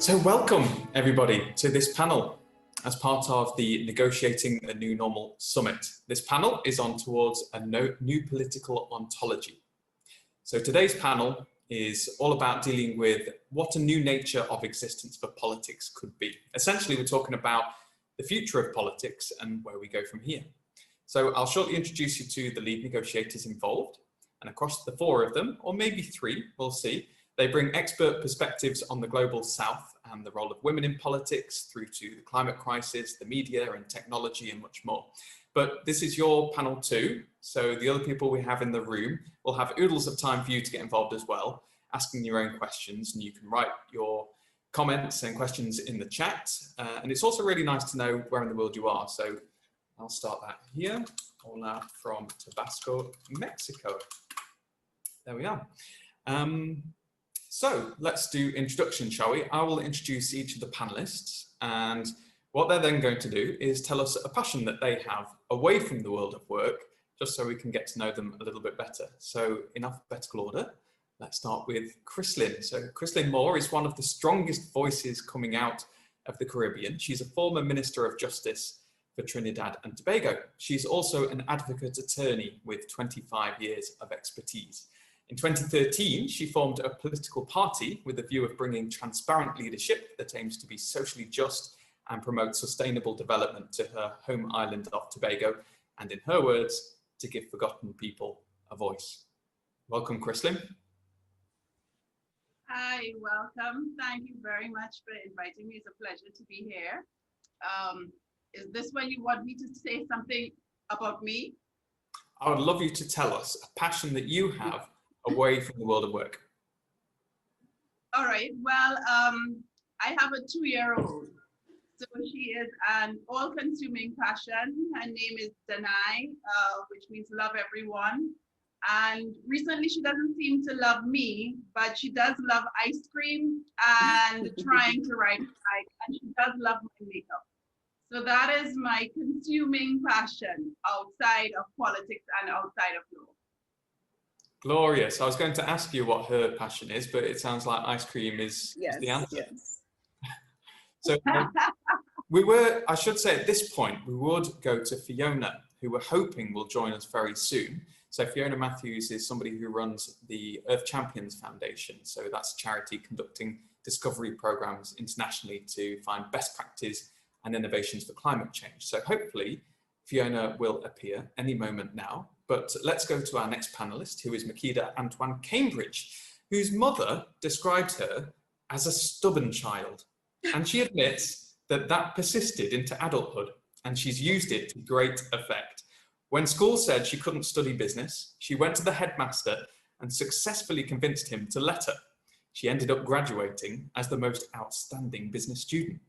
So welcome everybody to this panel as part of the Negotiating a New Normal Summit. This panel is on towards a new political ontology. So today's panel is all about dealing with what a new nature of existence for politics could be. Essentially, we're talking about the future of politics and where we go from here. So I'll shortly introduce you to the lead negotiators involved, and across the four of them, or maybe three, we'll see, they bring expert perspectives on the global south and the role of women in politics through to the climate crisis, the media and technology and much more. But this is your panel too, so the other people we have in the room will have oodles of time for you to get involved as well, asking your own questions, and you can write your comments and questions in the chat. And it's also really nice to know where in the world you are. So I'll start that here. Hola from Tabasco, Mexico. There we are. So let's do introductions, shall we? I will introduce each of the panelists, and what they're then going to do is tell us a passion that they have away from the world of work, just so we can get to know them a little bit better. So in alphabetical order, let's start with Chrislyn. So Chrisley Moore is one of the strongest voices coming out of the Caribbean. She's a former Minister of Justice for Trinidad and Tobago. She's also an advocate attorney with 25 years of expertise. In 2013, she formed a political party with the view of bringing transparent leadership that aims to be socially just and promote sustainable development to her home island of Tobago, and in her words, to give forgotten people a voice. Welcome, Christlyn. Hi, welcome. Thank you very much for inviting me. It's a pleasure to be here. Is this when you want me to say something about me? I would love you to tell us a passion that you have away from the world of work. All right, well, I have a 2-year-old. So she is an all-consuming passion. Her name is Danai, which means love everyone. And recently she doesn't seem to love me, but she does love ice cream and trying to ride a bike, and she does love my makeup. So that is my consuming passion outside of politics and outside of law. Glorious. I was going to ask you what her passion is, but it sounds like ice cream is the answer. Yes. So I should say at this point, we would go to Fiona, who we're hoping will join us very soon. So Fiona Matthews is somebody who runs the Earth Champions Foundation. So that's a charity conducting discovery programs internationally to find best practice and innovations for climate change. So hopefully Fiona will appear any moment now. But let's go to our next panelist, who is Makida Antoine-Cambridge, whose mother described her as a stubborn child. And she admits that that persisted into adulthood, and she's used it to great effect. When school said she couldn't study business, she went to the headmaster and successfully convinced him to let her. She ended up graduating as the most outstanding business student.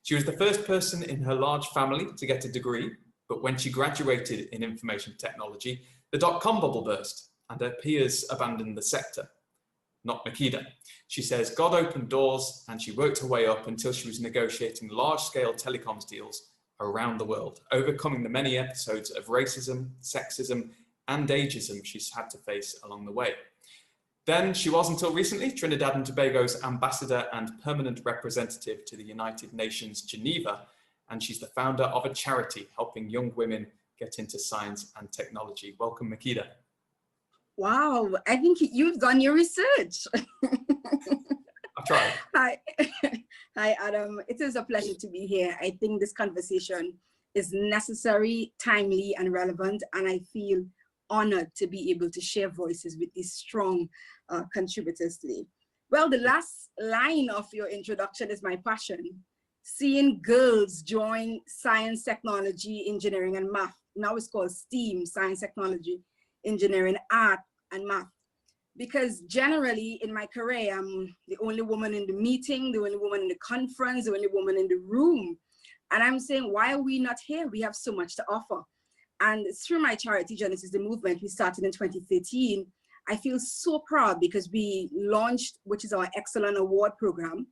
She was the first person in her large family to get a degree, but when she graduated in information technology, the dot-com bubble burst and her peers abandoned the sector. Not Makida. She says God opened doors and she worked her way up until she was negotiating large-scale telecoms deals around the world, overcoming the many episodes of racism, sexism, and ageism she's had to face along the way. Then she was, until recently, Trinidad and Tobago's ambassador and permanent representative to the United Nations, Geneva, and she's the founder of a charity helping young women get into science and technology. Welcome, Makida. Wow, I think you've done your research. I've tried. Hi. Hi, Adam. It is a pleasure to be here. I think this conversation is necessary, timely, and relevant, and I feel honored to be able to share voices with these strong contributors today. Well, the last line of your introduction is my passion. Seeing girls join science, technology, engineering, and math. Now it's called STEAM, science, technology, engineering, art, and math. Because generally in my career, I'm the only woman in the meeting, the only woman in the conference, the only woman in the room. And I'm saying, why are we not here? We have so much to offer. And through my charity, Genesis the Movement, we started in 2013. I feel so proud because we launched, which is our Excellent Award program.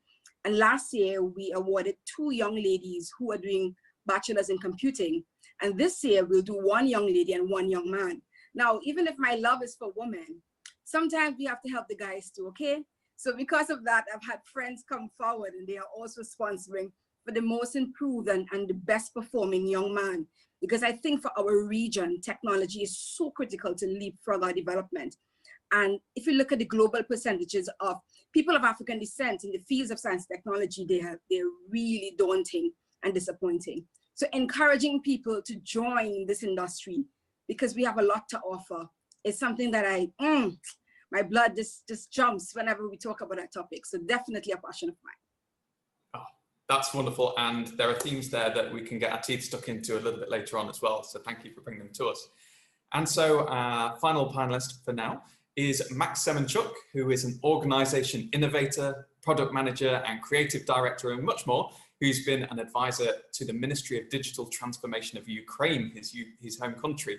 And last year, we awarded 2 young ladies who are doing bachelor's in computing. And this year, we'll do 1 young lady and 1 young man. Now, even if my love is for women, sometimes we have to help the guys too, okay? So because of that, I've had friends come forward and they are also sponsoring for the most improved and the best performing young man. Because I think for our region, technology is so critical to leapfrog our development. And if you look at the global percentages of people of African descent in the fields of science and technology, they're really daunting and disappointing. So encouraging people to join this industry because we have a lot to offer is something that my blood just jumps whenever we talk about that topic. So definitely a passion of mine. Oh, that's wonderful. And there are themes there that we can get our teeth stuck into a little bit later on as well. So thank you for bringing them to us. And so our final panelist for now is Max Semenchuk, who is an organization innovator, product manager, and creative director, and much more, who's been an advisor to the Ministry of Digital Transformation of Ukraine, his home country.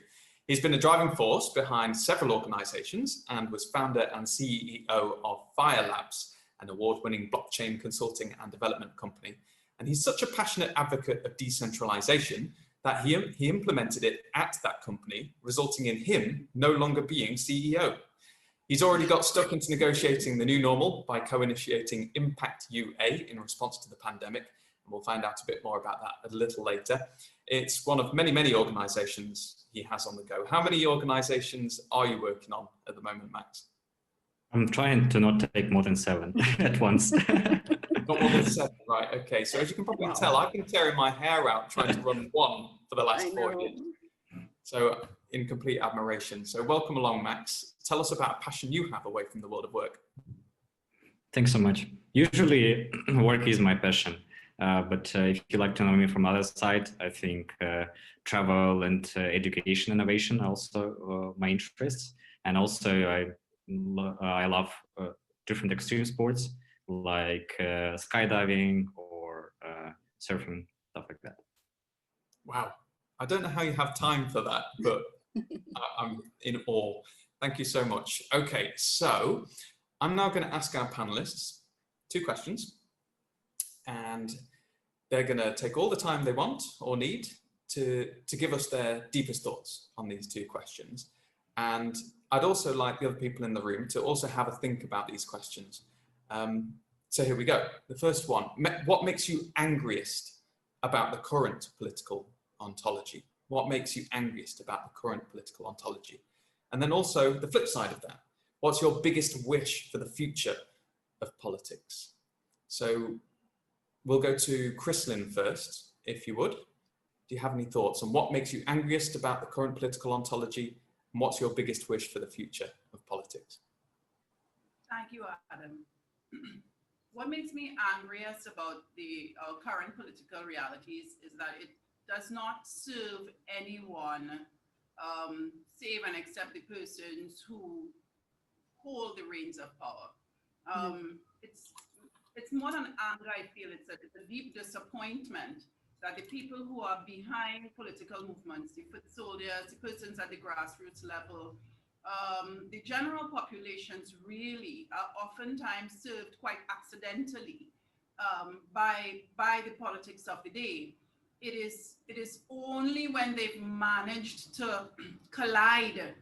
He's been a driving force behind several organizations and was founder and CEO of Fire Labs, an award-winning blockchain consulting and development company. And he's such a passionate advocate of decentralization that he implemented it at that company, resulting in him no longer being CEO. He's already got stuck into negotiating the new normal by co-initiating Impact UA in response to the pandemic. And we'll find out a bit more about that a little later. It's one of many, many organizations he has on the go. How many organizations are you working on at the moment, Max? I'm trying to not take more than 7 at once. Not more than 7, right? Okay. So as you can probably tell, I've been tearing my hair out trying to run one for the last 4 years. So in complete admiration. So welcome along, Max. Tell us about a passion you have away from the world of work. Thanks so much. Usually work is my passion. But if you like to know me from other side, I think travel and education innovation are also my interests. And also I love different extreme sports like skydiving or surfing, stuff like that. Wow. I don't know how you have time for that, but I'm in awe. Thank you so much. Okay, so I'm now going to ask our panelists 2 questions. And they're going to take all the time they want or need to give us their deepest thoughts on these 2 questions. And I'd also like the other people in the room to also have a think about these questions. So here we go. The first one, what makes you angriest about the current political ontology? What makes you angriest about the current political ontology? And then also the flip side of that, what's your biggest wish for the future of politics? So we'll go to Christlyn first, if you would. Do you have any thoughts on what makes you angriest about the current political ontology? And what's your biggest wish for the future of politics? Thank you, Adam. What makes me angriest about the current political realities is that it does not serve anyone save and except the persons who hold the reins of power. It's more than anger, I feel. It's a deep disappointment that the people who are behind political movements, the foot soldiers, the persons at the grassroots level, the general populations really are oftentimes served quite accidentally by the politics of the day. It is only when they've managed to collide,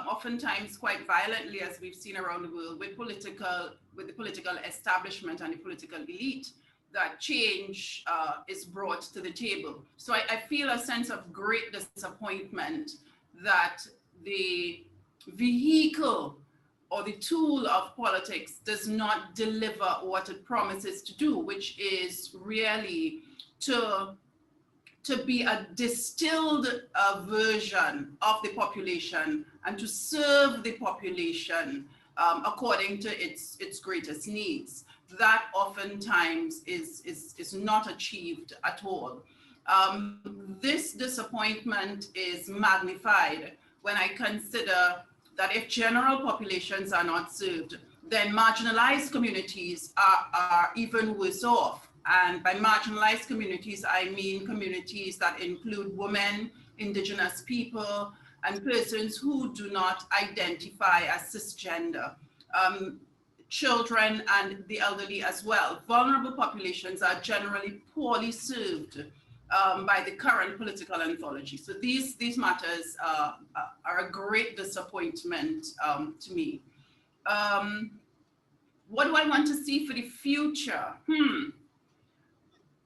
oftentimes quite violently, as we've seen around the world, with the political establishment and the political elite, that change is brought to the table. So I feel a sense of great disappointment that the vehicle or the tool of politics does not deliver what it promises to do, which is really to be a distilled version of the population and to serve the population according to its greatest needs. That oftentimes is not achieved at all. This disappointment is magnified when I consider that if general populations are not served, then marginalized communities are even worse off. And by marginalized communities, I mean communities that include women, indigenous people, and persons who do not identify as cisgender, children and the elderly as well. Vulnerable populations are generally poorly served by the current political ontology. So these matters are a great disappointment to me. what do I want to see for the future?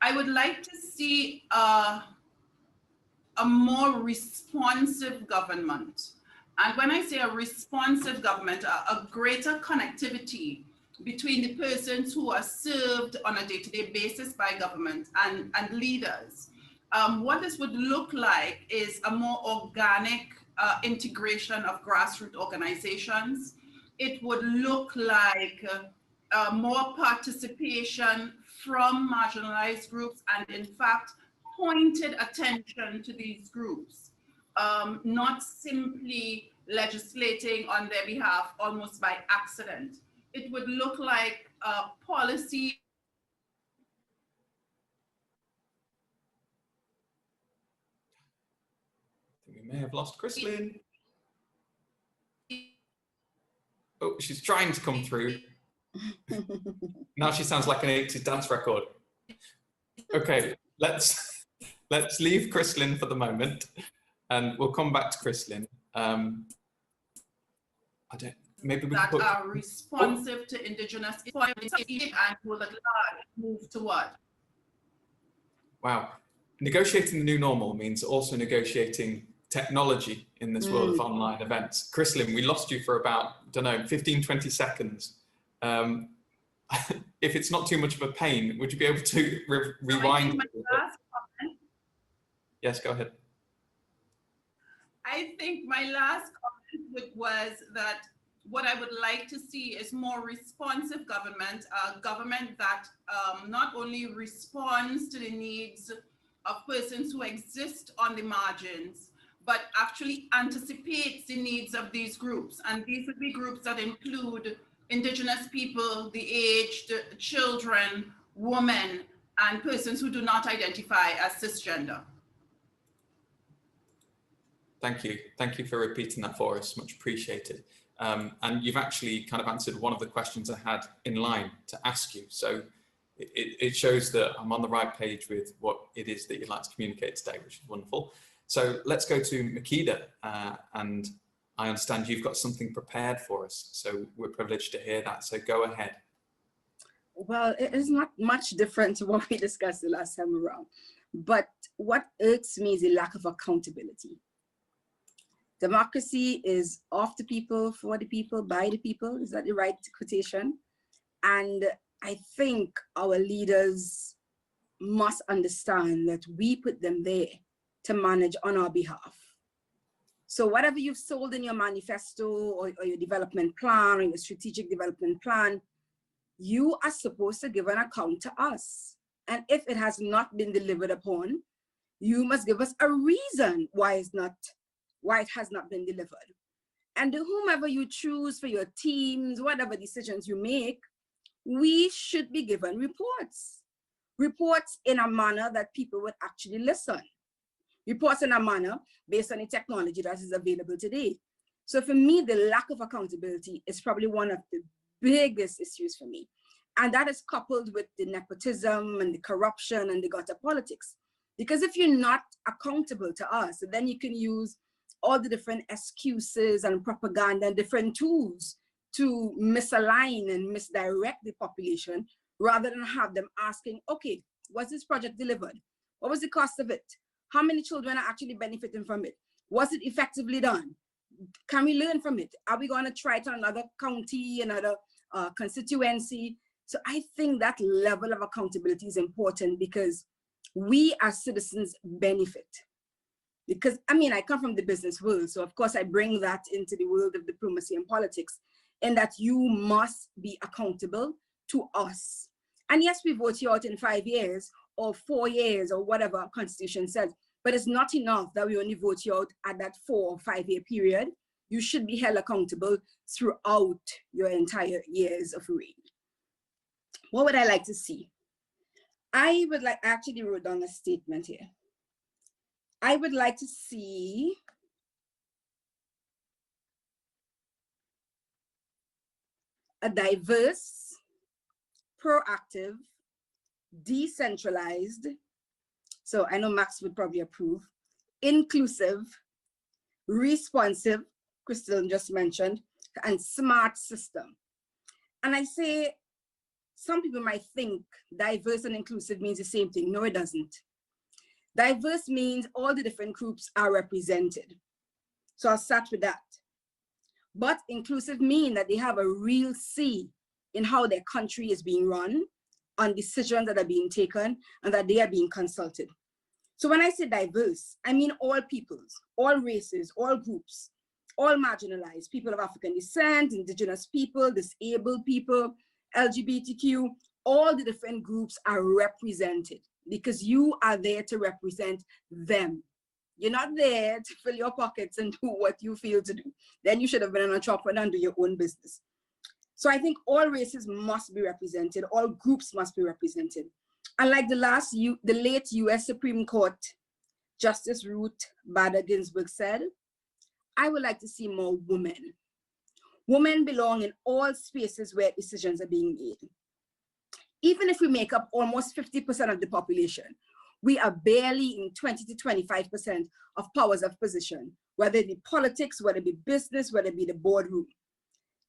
I would like to see a more responsive government. And when I say a responsive government, a greater connectivity between the persons who are served on a day-to-day basis by government and leaders. What this would look like is a more organic integration of grassroots organizations. It would look like more participation from marginalized groups and, in fact, pointed attention to these groups, not simply legislating on their behalf almost by accident. It would look like policy. We may have lost Christlyn. Oh, she's trying to come through. Now she sounds like an 80s dance record. Okay, let's leave Christlyn for the moment, and we'll come back to Christlyn. Maybe we that could are responsive to Indigenous and will at large move to what? Wow. Negotiating the new normal means also negotiating technology in this world of online events. Chrislyn, we lost you for about, I don't know, 15, 20 seconds. If it's not too much of a pain, would you be able to rewind? Yes, go ahead. I think my last comment was that what I would like to see is more responsive government, a government that not only responds to the needs of persons who exist on the margins, but actually anticipates the needs of these groups. And these would be groups that include Indigenous people, the aged, children, women, and persons who do not identify as cisgender. Thank you. Thank you for repeating that for us. Much appreciated. And you've actually kind of answered one of the questions I had in line to ask you. So it shows that I'm on the right page with what it is that you'd like to communicate today, which is wonderful. So let's go to Makida, and I understand you've got something prepared for us. So we're privileged to hear that. So go ahead. Well, it is not much different to what we discussed the last time around. But what irks me is the lack of accountability. Democracy is of the people, for the people, by the people. Is that the right quotation? And I think our leaders must understand that we put them there to manage on our behalf. So whatever you've sold in your manifesto or your development plan or your strategic development plan, you are supposed to give an account to us. And if it has not been delivered upon, you must give us a reason why it has not been delivered. And to whomever you choose for your teams, whatever decisions you make, we should be given reports. Reports in a manner that people would actually listen. Reports in a manner based on the technology that is available today. So for me, the lack of accountability is probably one of the biggest issues for me. And that is coupled with the nepotism and the corruption and the gutter politics. Because if you're not accountable to us, then you can use all the different excuses and propaganda and different tools to misalign and misdirect the population rather than have them asking, okay, was this project delivered? What was the cost of it? How many children are actually benefiting from it? Was it effectively done? Can we learn from it? Are we going to try it on another county, another constituency? So I think that level of accountability is important because we as citizens benefit. Because, I mean, I come from the business world, so of course I bring that into the world of diplomacy and politics, and that you must be accountable to us. And yes, we vote you out in 5 years or 4 years or whatever our constitution says, but it's not enough that we only vote you out at that 4 or 5 year period. You should be held accountable throughout your entire years of reign. What would I like to see? I actually wrote down a statement here. I would like to see a diverse, proactive, decentralized, so I know Max would probably approve, inclusive, responsive, Christlyn just mentioned, and smart system. And I say, some people might think diverse and inclusive means the same thing. No, it doesn't. Diverse means all the different groups are represented. So I'll start with that. But inclusive means that they have a real say in how their country is being run, on decisions that are being taken, and that they are being consulted. So when I say diverse, I mean all peoples, all races, all groups, all marginalized, people of African descent, indigenous people, disabled people, LGBTQ, all the different groups are represented because you are there to represent them. You're not there to fill your pockets and do what you feel to do. Then you should have been an entrepreneur and do your own business. So I think all races must be represented, all groups must be represented. And like the late US Supreme Court Justice Ruth Bader Ginsburg said, I would like to see more women. Women belong in all spaces where decisions are being made. Even if we make up almost 50% of the population, we are barely in 20 to 25% of powers of position, whether it be politics, whether it be business, whether it be the boardroom.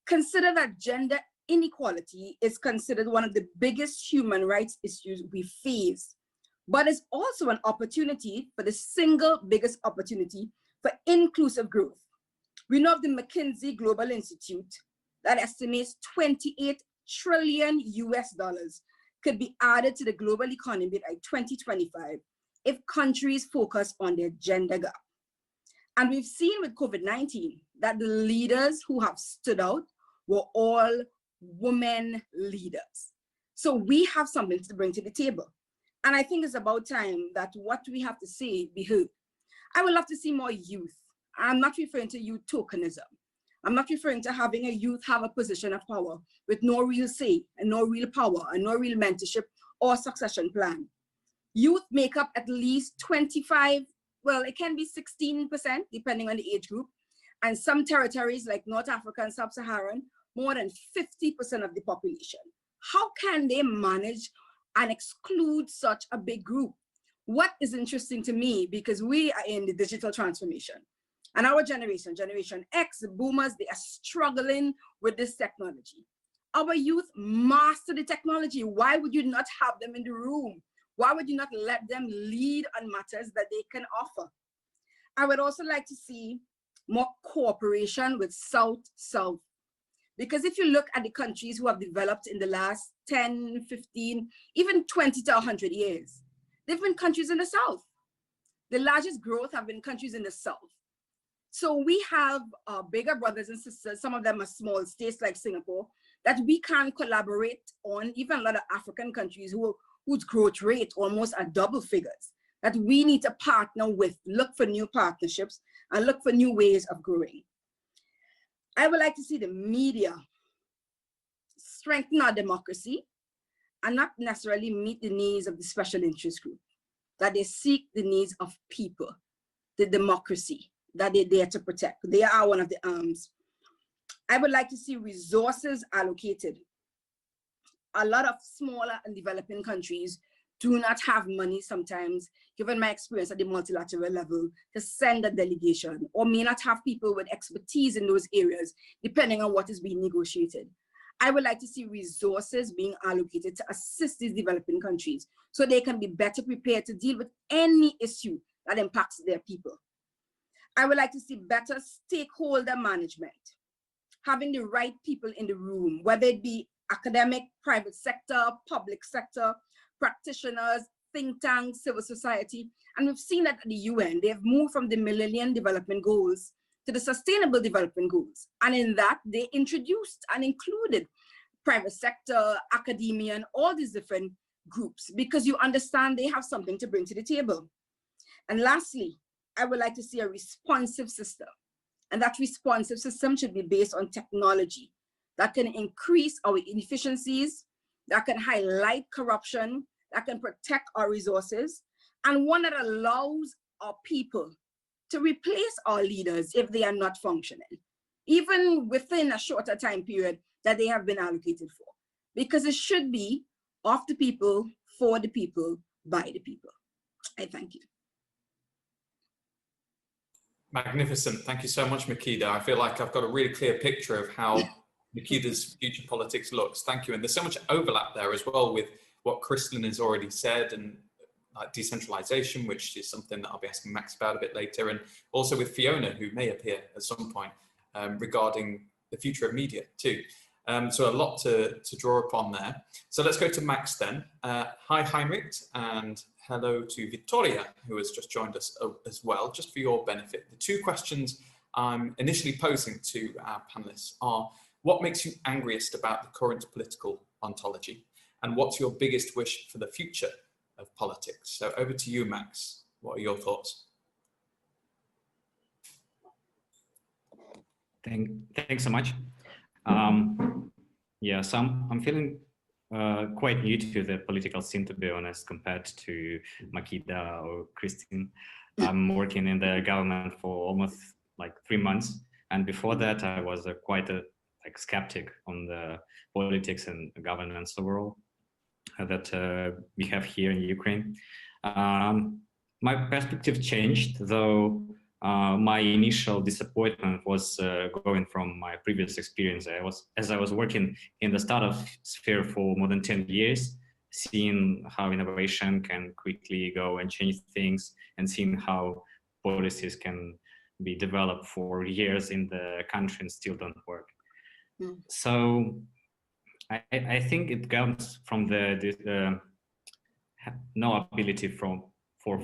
Consider that gender inequality is considered one of the biggest human rights issues we face, but it's also an opportunity for the single biggest opportunity for inclusive growth. We know of the McKinsey Global Institute that estimates 28 trillion US dollars could be added to the global economy by 2025 if countries focus on their gender gap. And we've seen with COVID-19 that the leaders who have stood out were all women leaders. So we have something to bring to the table. And I think it's about time that what we have to say be heard. I would love to see more youth. I'm not referring to youth tokenism. I'm not referring to having a youth have a position of power with no real say and no real power and no real mentorship or succession plan. Youth make up at least 25, well, it can be 16% depending on the age group. And some territories like North Africa and Sub-Saharan, more than 50% of the population. How can they manage and exclude such a big group? What is interesting to me, because we are in the digital transformation, and our generation, Generation X, the boomers, they are struggling with this technology. Our youth master the technology. Why would you not have them in the room? Why would you not let them lead on matters that they can offer? I would also like to see more cooperation with South-South. Because if you look at the countries who have developed in the last 10, 15, even 20 to 100 years, they've been countries in the South. The largest growth have been countries in the South. So we have bigger brothers and sisters, some of them are small states like Singapore, that we can collaborate on, even a lot of African countries whose growth rate almost are double figures, that we need to partner with, look for new partnerships and look for new ways of growing. I would like to see the media strengthen our democracy and not necessarily meet the needs of the special interest group, that they seek the needs of people, the democracy that they're there to protect. They are one of the arms. I would like to see resources allocated. A lot of smaller and developing countries do not have money sometimes, given my experience at the multilateral level, to send a delegation, or may not have people with expertise in those areas, depending on what is being negotiated. I would like to see resources being allocated to assist these developing countries so they can be better prepared to deal with any issue that impacts their people. I would like to see better stakeholder management, having the right people in the room, whether it be academic, private sector, public sector, practitioners, think tanks, civil society. And we've seen that at the UN, they have moved from the Millennium Development Goals to the Sustainable Development Goals. And in that, they introduced and included private sector, academia, and all these different groups, because you understand they have something to bring to the table. And lastly, I would like to see a responsive system. And that responsive system should be based on technology that can increase our efficiencies, that can highlight corruption, that can protect our resources, and one that allows our people to replace our leaders if they are not functioning, even within a shorter time period that they have been allocated for. Because it should be of the people, for the people, by the people. I thank you. Magnificent. Thank you so much, Makida. I feel like I've got a really clear picture of how Makida's future politics looks. Thank you. And there's so much overlap there as well with what Christlyn has already said, and like decentralization, which is something that I'll be asking Max about a bit later, and also with Fiona, who may appear at some point, regarding the future of media too. So a lot to draw upon there. So let's go to Max then. Hi Heinrich, and hello to Victoria, who has just joined us as well. Just for your benefit, the two questions I'm initially posing to our panelists are: what makes you angriest about the current political ontology? And what's your biggest wish for the future of politics? So over to you, Max. What are your thoughts? Thanks so much. Yeah, so I'm feeling quite new to the political scene, to be honest, compared to Makida or Christlyn. I'm working in the government for almost like 3 months, and before that I was quite a skeptic on the politics and governance overall that we have here in Ukraine. My perspective changed, though. My initial disappointment was going from my previous experience. As I was working in the startup sphere for more than 10 years, seeing how innovation can quickly go and change things, and seeing how policies can be developed for years in the country and still don't work. Mm. So I think it comes from the no ability for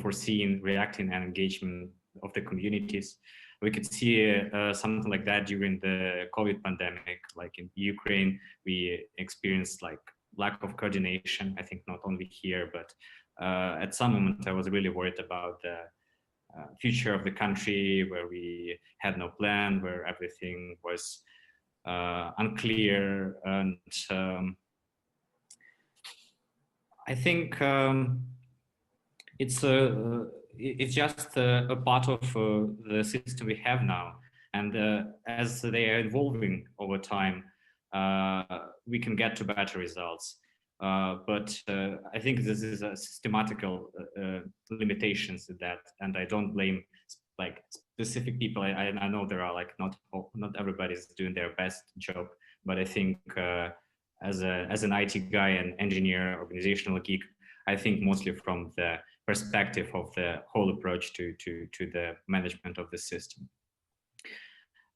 foreseeing, reacting, and engagement of the communities. We could see something like that during the COVID pandemic. Like in Ukraine, we experienced like lack of coordination. I think not only here, but at some moment I was really worried about the future of the country, where we had no plan, where everything was unclear. And I think it's just a part of the system we have now, and as they are evolving over time, we can get to better results. But I think this is a systematical limitations to that, and I don't blame like specific people. I know there are like not everybody's doing their best job, but I think as an IT guy and engineer, organizational geek, I think mostly from the perspective of the whole approach to the management of the system.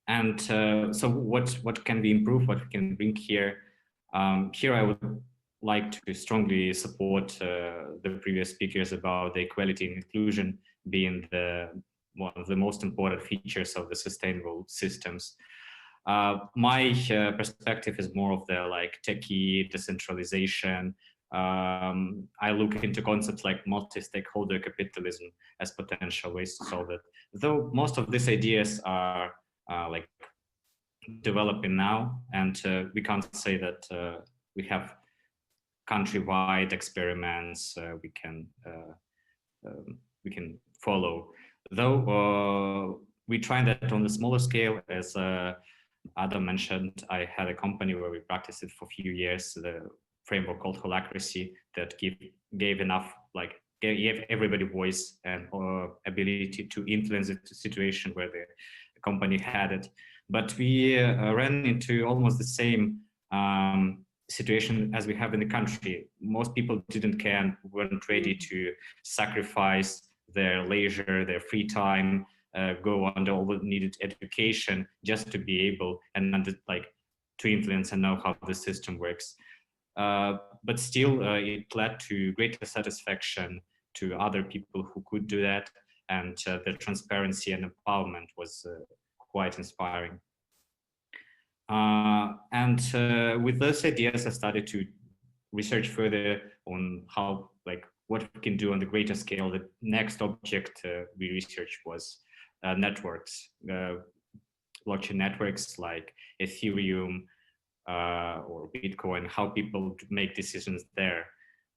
And so what can be improved, what we can bring here? Here I would like to strongly support the previous speakers about the equality and inclusion being one of the most important features of the sustainable systems. My perspective is more of the like techie decentralization. I look into concepts like multi-stakeholder capitalism as potential ways to solve it. Though most of these ideas are like developing now, and we can't say that we have countrywide experiments we can follow. Though we try that on a smaller scale, as Adam mentioned. I had a company where we practiced it for a few years. The framework called Holacracy that gave everybody voice and ability to influence the situation where the company had it. But we ran into almost the same situation as we have in the country. Most people didn't care and weren't ready to sacrifice their leisure, their free time, go under all the needed education just to be able and to influence and know how the system works. But still, it led to greater satisfaction to other people who could do that, and the transparency and empowerment was quite inspiring. And with those ideas, I started to research further on how, what we can do on the greater scale. The next object we researched was networks, blockchain networks like Ethereum or Bitcoin, how people make decisions there.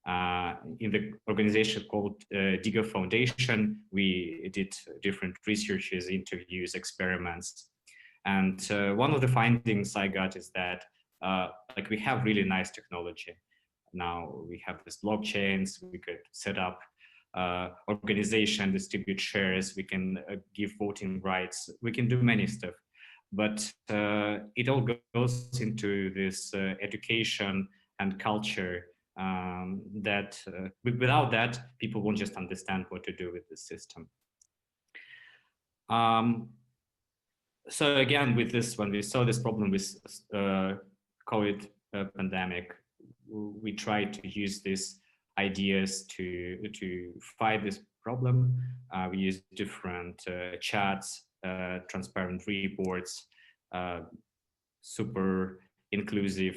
In the organization called Digger Foundation, we did different researches, interviews, experiments. And one of the findings I got is that we have really nice technology. Now we have these blockchains, we could set up organization, distribute shares, we can give voting rights, we can do many stuff. but it all goes into this education and culture that without that, people won't just understand what to do with the system. So again, with this, when we saw this problem with COVID pandemic, we tried to use these ideas to fight this problem. We used different chats, transparent reports, super inclusive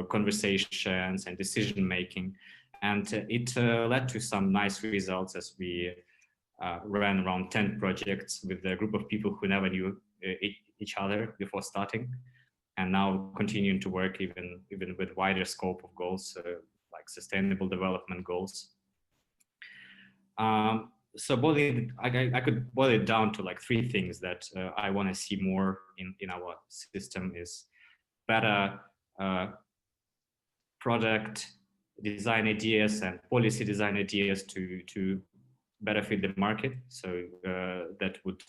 conversations and decision making, and it led to some nice results as we ran around 10 projects with a group of people who never knew each other before starting, and now continuing to work even with wider scope of goals like sustainable development goals. So I could boil it down to like 3 things that I want to see more in our system is better product design ideas and policy design ideas to better fit the market. So that would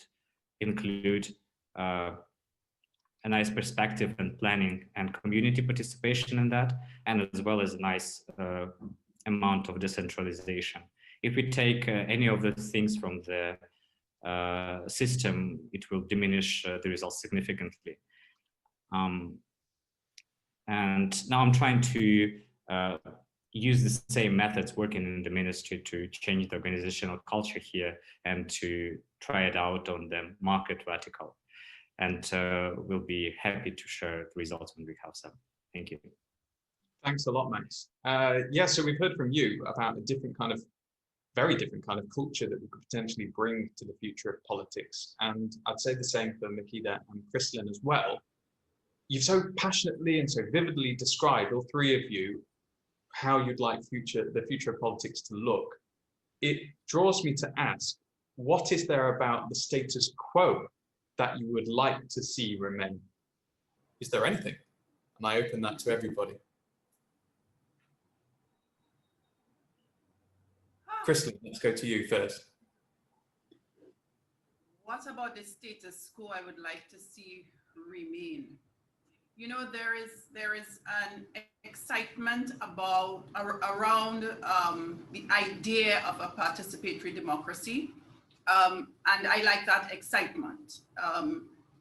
include a nice perspective and planning and community participation in that, and as well as a nice amount of decentralization. If we take any of the things from the system, it will diminish the results significantly. And now I'm trying to use the same methods working in the ministry to change the organizational culture here and to try it out on the market vertical. And we'll be happy to share the results when we have some. Thank you. Thanks a lot, Max. Yeah, so we've heard from you about a different kind of, very different kind of culture that we could potentially bring to the future of politics. And I'd say the same for Makida and Christlyn as well. You've so passionately and so vividly described, all 3 of you, how you'd like the future of politics to look. It draws me to ask, what is there about the status quo that you would like to see remain? Is there anything? And I open that to everybody. Christlyn, let's go to you first. What about the status quo I would like to see remain? You know, there is an excitement around the idea of a participatory democracy. And I like that excitement.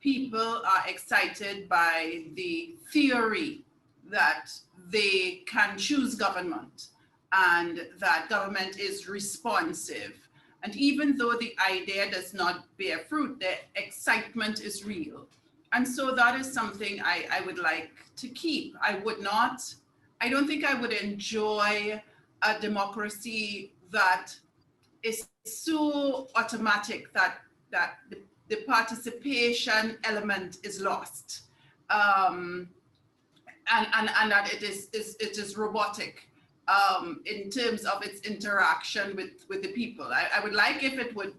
People are excited by the theory that they can choose government and that government is responsive. And even though the idea does not bear fruit, the excitement is real. And so that is something I would like to keep. I don't think I would enjoy a democracy that is so automatic that the participation element is lost, and that it is robotic in terms of its interaction with the people. I would like if it would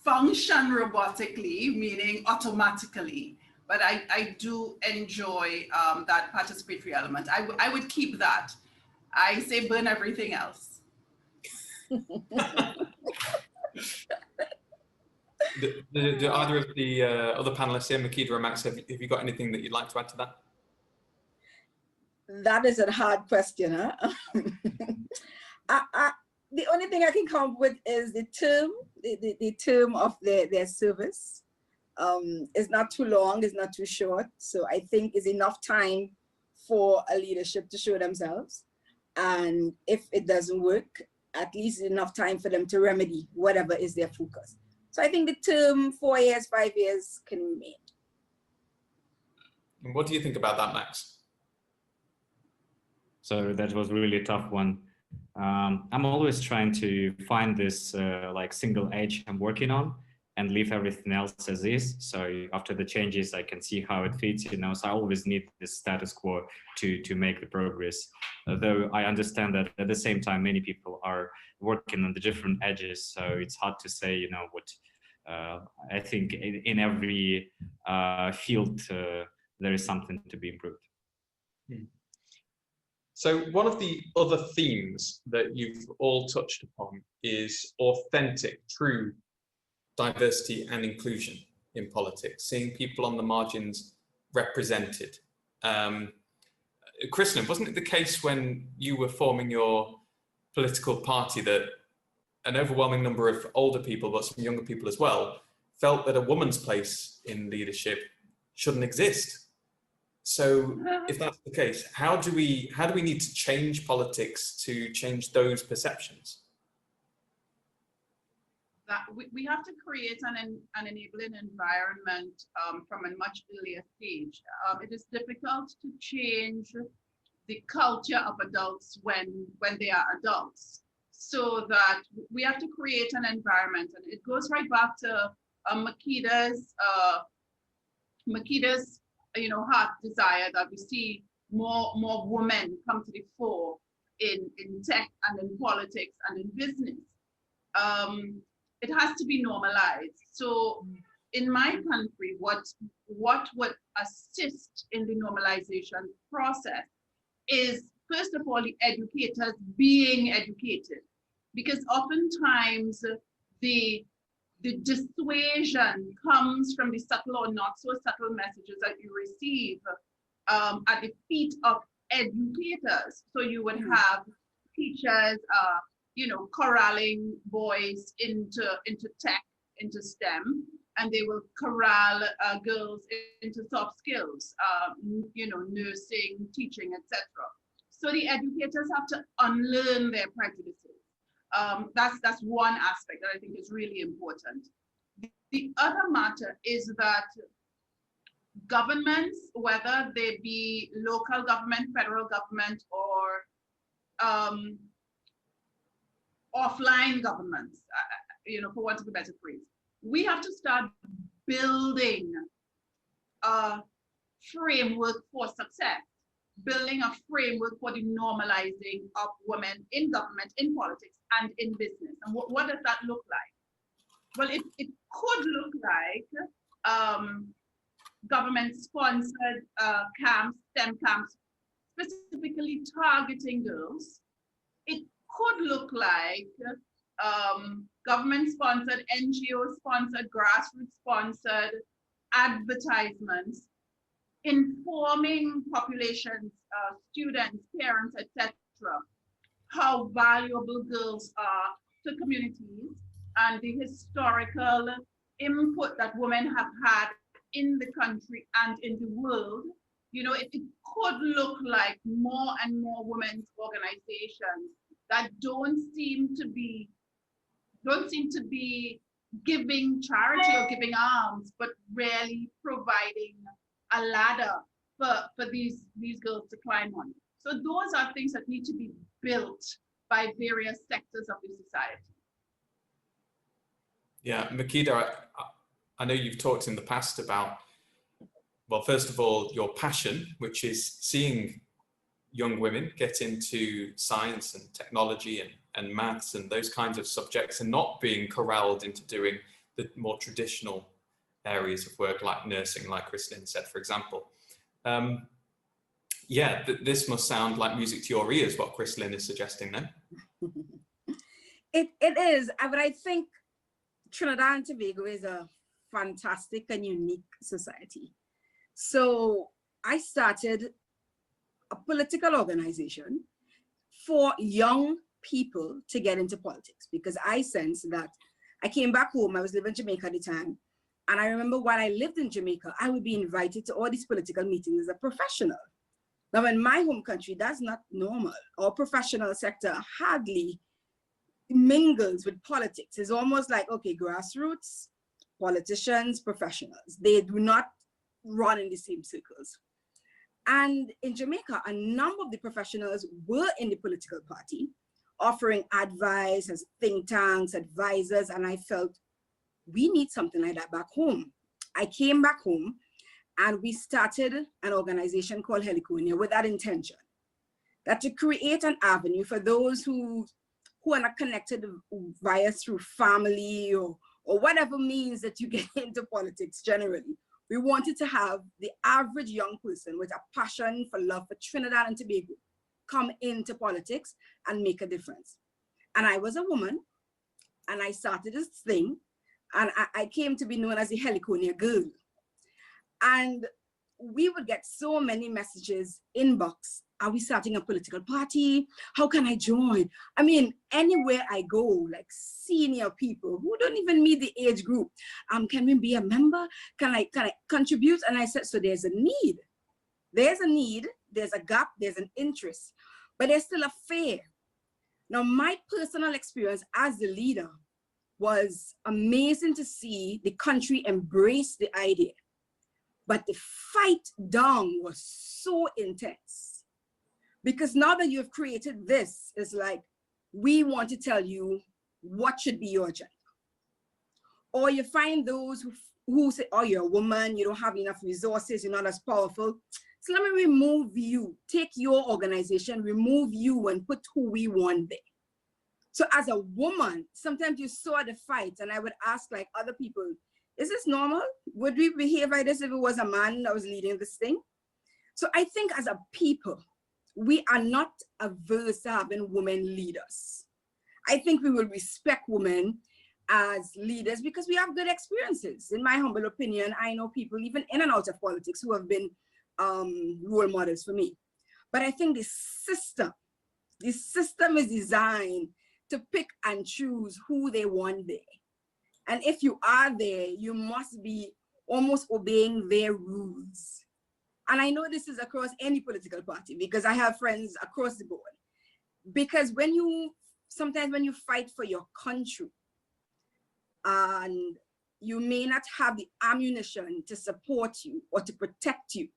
function robotically, meaning automatically, but I do enjoy that participatory element. I would keep that. I say burn everything else. Do either of the other panelists here, Makida or Max, have you got anything that you'd like to add to that? That is a hard question, huh? The only thing I can come up with is the term of their service. It's not too long, it's not too short. So I think it's enough time for a leadership to show themselves. And if it doesn't work, at least enough time for them to remedy whatever is their focus. So I think the term 4 years, 5 years can remain. And what do you think about that, Max? So that was really a tough one. I'm always trying to find this like single edge I'm working on and leave everything else as is. So after the changes, I can see how it fits, you know, so I always need this status quo to make the progress. Though I understand that at the same time, many people are working on the different edges. So it's hard to say, you know, what I think in every field, there is something to be improved. So one of the other themes that you've all touched upon is authentic, true diversity and inclusion. in politics, seeing people on the margins represented. Christlyn, wasn't it the case when you were forming your political party that an overwhelming number of older people, but some younger people as well, felt that a woman's place in leadership shouldn't exist? So if that's the case, how do we need to change politics to change those perceptions? That we have to create an enabling environment from a much earlier stage. It is difficult to change the culture of adults when they are adults. So that we have to create an environment, and it goes right back to Makeda's heart desire that we see more women come to the fore in tech and in politics and in business. It has to be normalized. So in my country, what would assist in the normalization process is, first of all, the educators being educated, because oftentimes the dissuasion comes from the subtle or not so subtle messages that you receive at the feet of educators. So you would have teachers, corralling boys into tech, into STEM, and they will corral girls into soft skills, nursing, teaching, etc. So the educators have to unlearn their prejudices. That's one aspect that I think is really important. The other matter is that governments, whether they be local government, federal government, or offline governments, for want of a better phrase, we have to start building a framework for success, building a framework for the normalizing of women in government, in politics, and in business. And what does that look like? Well, it could look like government-sponsored camps, STEM camps, specifically targeting girls. It could look like government-sponsored, NGO-sponsored, grassroots-sponsored advertisements informing populations, students, parents, etc., how valuable girls are to communities and the historical input that women have had in the country and in the world. It could look like more and more women's organizations that don't seem to be giving charity or giving alms, but really providing a ladder for these girls to climb on. So those are things that need to be built by various sectors of the society. Yeah, Makida, I know you've talked in the past about, well, first of all, your passion, which is seeing young women get into science and technology and maths and those kinds of subjects and not being corralled into doing the more traditional areas of work like nursing, like Christlyn said, for example. This must sound like music to your ears, what Christlyn is suggesting then. It is, but I think Trinidad and Tobago is a fantastic and unique society. So I started a political organization for young people to get into politics, because I sensed that I came back home, I was living in Jamaica at the time, and I remember when I lived in Jamaica, I would be invited to all these political meetings as a professional. Now in my home country, that's not normal. Our professional sector hardly mingles with politics. It's almost like, okay, grassroots, politicians, professionals. They do not run in the same circles. And in Jamaica, a number of the professionals were in the political party, offering advice as think tanks, advisors, and I felt we need something like that back home. I came back home and we started an organization called Heliconia with that intention, that to create an avenue for those who are not connected via through family or whatever means that you get into politics generally. We wanted to have the average young person with a passion for love for Trinidad and Tobago come into politics and make a difference. And I was a woman, and I started this thing, And I came to be known as the Heliconia girl. And we would get so many messages inbox. Are we starting a political party? How can I join? I mean, anywhere I go, like senior people who don't even meet the age group, can we be a member? Can I contribute? And I said, so there's a need. There's a need, there's a gap, there's an interest, but there's still a fear. Now, my personal experience as the leader was amazing to see the country embrace the idea. But the fight down was so intense. Because now that you've created this, it's like, we want to tell you what should be your agenda. Or you find those who say, oh, you're a woman, you don't have enough resources, you're not as powerful. So let me remove you, take your organization, remove you and put who we want there. So as a woman, sometimes you saw the fight and I would ask like other people, is this normal? Would we behave like this if it was a man that was leading this thing? So I think as a people, we are not averse to having women leaders. I think we will respect women as leaders because we have good experiences. In my humble opinion, I know people even in and out of politics who have been role models for me. But I think the system is designed to pick and choose who they want there. And if you are there, you must be almost obeying their rules. And I know this is across any political party because I have friends across the board. Because sometimes when you fight for your country and you may not have the ammunition to support you or to protect you,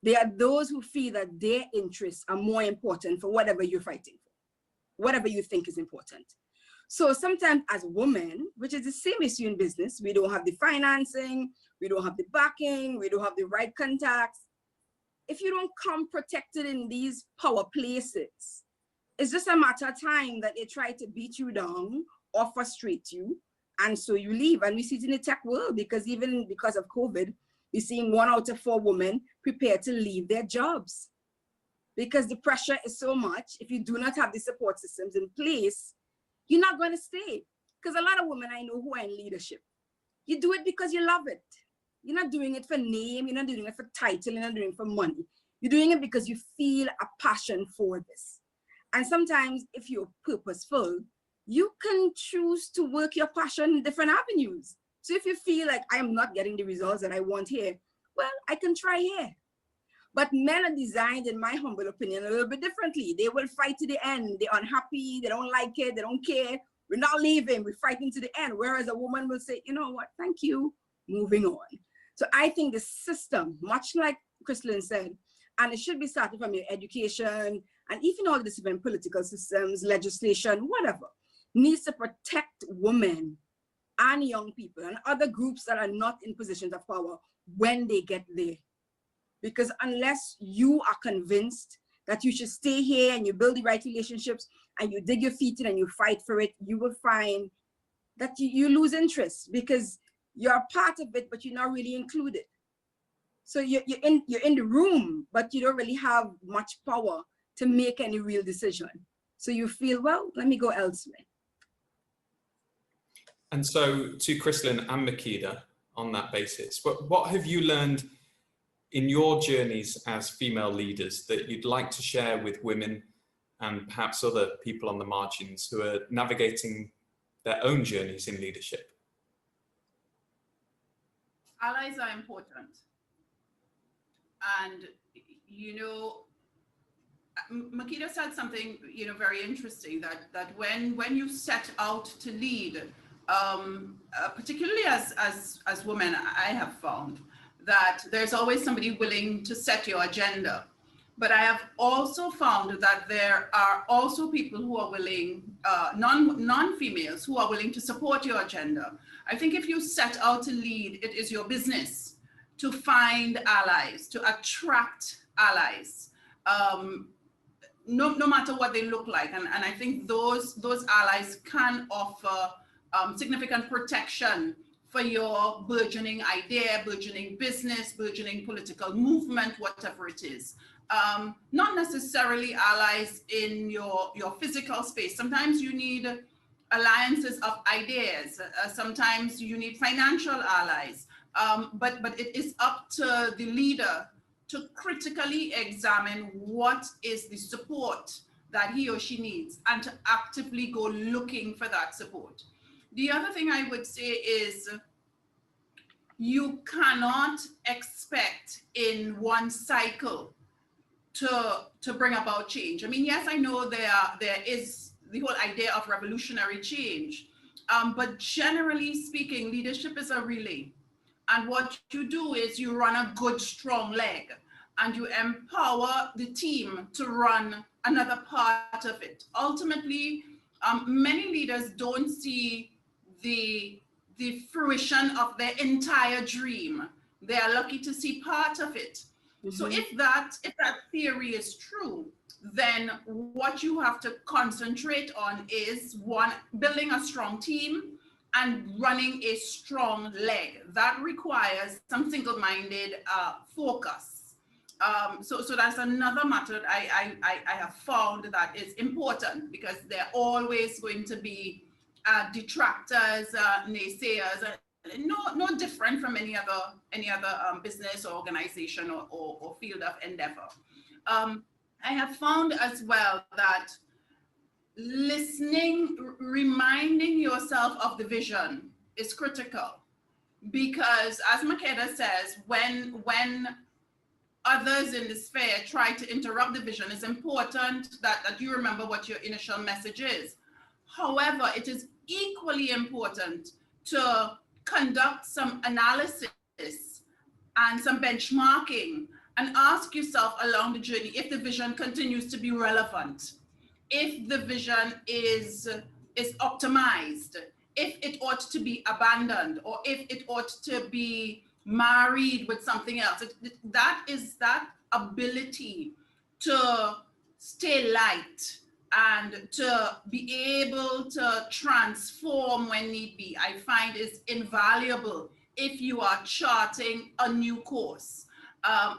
there are those who feel that their interests are more important for whatever you're fighting for, whatever you think is important. So sometimes as women, which is the same issue in business, we don't have the financing, we don't have the backing, we don't have the right contacts. If you don't come protected in these power places, it's just a matter of time that they try to beat you down or frustrate you, and so you leave. And we see it in the tech world because even because of COVID, we're seeing 1 out of 4 women prepare to leave their jobs because the pressure is so much. If you do not have the support systems in place, you're not going to stay. Because a lot of women I know who are in leadership, you do it because you love it. You're not doing it for name, you're not doing it for title, you're not doing it for money. You're doing it because you feel a passion for this. And sometimes if you're purposeful, you can choose to work your passion in different avenues. So if you feel like I am not getting the results that I want here, well, I can try here. But men are designed, in my humble opinion, a little bit differently. They will fight to the end. They're unhappy, they don't like it, they don't care. We're not leaving, we're fighting to the end. Whereas a woman will say, you know what, thank you, moving on. So I think the system, much like Christlyn said, and it should be starting from your education and even all the different political systems, legislation, whatever, needs to protect women and young people and other groups that are not in positions of power when they get there. Because unless you are convinced that you should stay here and you build the right relationships and you dig your feet in and you fight for it, you will find that you lose interest because you're a part of it, but you're not really included. So you're in the room, but you don't really have much power to make any real decision. So you feel, well, let me go elsewhere. And so to Christlyn and Makida on that basis, what have you learned in your journeys as female leaders that you'd like to share with women and perhaps other people on the margins who are navigating their own journeys in leadership? Allies are important. And, you know, Makida said something, you know, very interesting, that when you set out to lead, particularly as women, I have found that there's always somebody willing to set your agenda. But I have also found that there are also people who are willing, non-females, who are willing to support your agenda. I think if you set out to lead, it is your business to find allies, to attract allies, no matter what they look like. And I think those allies can offer significant protection for your burgeoning idea, burgeoning business, burgeoning political movement, whatever it is. Not necessarily allies in your physical space. Sometimes you need alliances of ideas. Sometimes you need financial allies, but it is up to the leader to critically examine what is the support that he or she needs and to actively go looking for that support. The other thing I would say is you cannot expect in one cycle to bring about change. I mean, yes, I know there is the whole idea of revolutionary change, but generally speaking, leadership is a relay. And what you do is you run a good, strong leg and you empower the team to run another part of it. Ultimately, many leaders don't see the fruition of their entire dream. They are lucky to see part of it. Mm-hmm. So if that theory is true, then what you have to concentrate on is one, building a strong team and running a strong leg. That requires some single-minded focus. So that's another method I have found that is important, because there are always going to be detractors, naysayers, no different from any other business or organization or field of endeavor. I have found as well that listening, reminding yourself of the vision is critical, because as Makeda says, when others in the sphere try to interrupt the vision, it's important that you remember what your initial message is. However, it is equally important to conduct some analysis and some benchmarking and ask yourself along the journey if the vision continues to be relevant, if the vision is optimized, if it ought to be abandoned, or if it ought to be married with something else. That is that ability to stay light and to be able to transform when need be, I find is invaluable if you are charting a new course.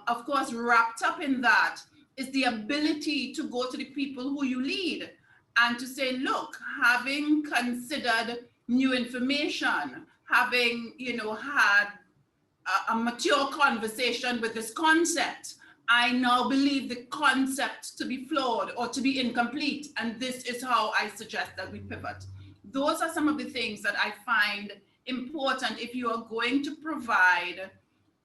Of course, wrapped up in that is the ability to go to the people who you lead and to say, look, having considered new information, having, had a mature conversation with this concept, I now believe the concept to be flawed or to be incomplete, and this is how I suggest that we pivot. Those are some of the things that I find important if you are going to provide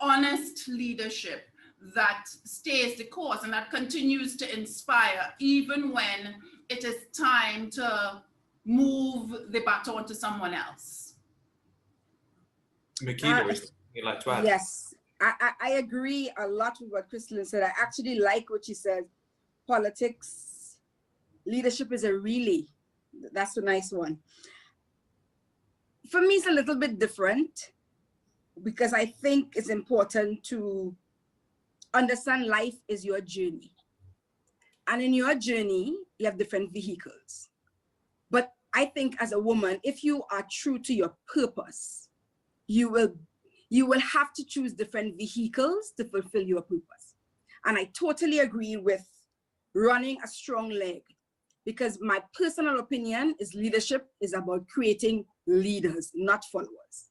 honest leadership that stays the course and that continues to inspire even when it is time to move the baton to someone else. Makida, is you'd like to add? Yes, I agree a lot with what Christlyn said. I actually like what she said. Politics, leadership is a relay. That's a nice one. For me, it's a little bit different, because I think it's important to understand life is your journey. And in your journey, you have different vehicles. But I think as a woman, if you are true to your purpose, you will have to choose different vehicles to fulfill your purpose. And I totally agree with running a strong leg, because my personal opinion is leadership is about creating leaders, not followers.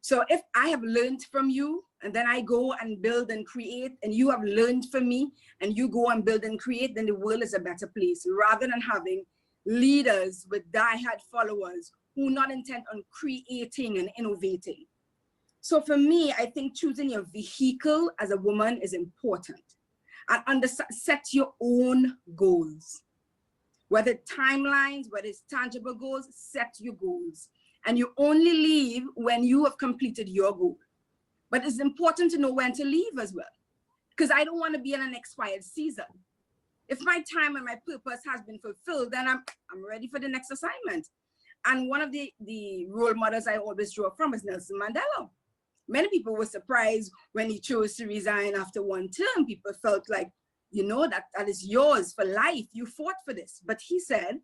So if I have learned from you and then I go and build and create, and you have learned from me and you go and build and create, then the world is a better place, rather than having leaders with die-hard followers who are not intent on creating and innovating. So for me, I think choosing your vehicle as a woman is important, and set your own goals. Whether timelines, whether it's tangible goals, set your goals. And you only leave when you have completed your goal. But it's important to know when to leave as well, because I don't want to be in an expired season. If my time and my purpose has been fulfilled, then I'm ready for the next assignment. And one of the role models I always draw from is Nelson Mandela. Many people were surprised when he chose to resign after one term. People felt like, that is yours for life. You fought for this. But he said,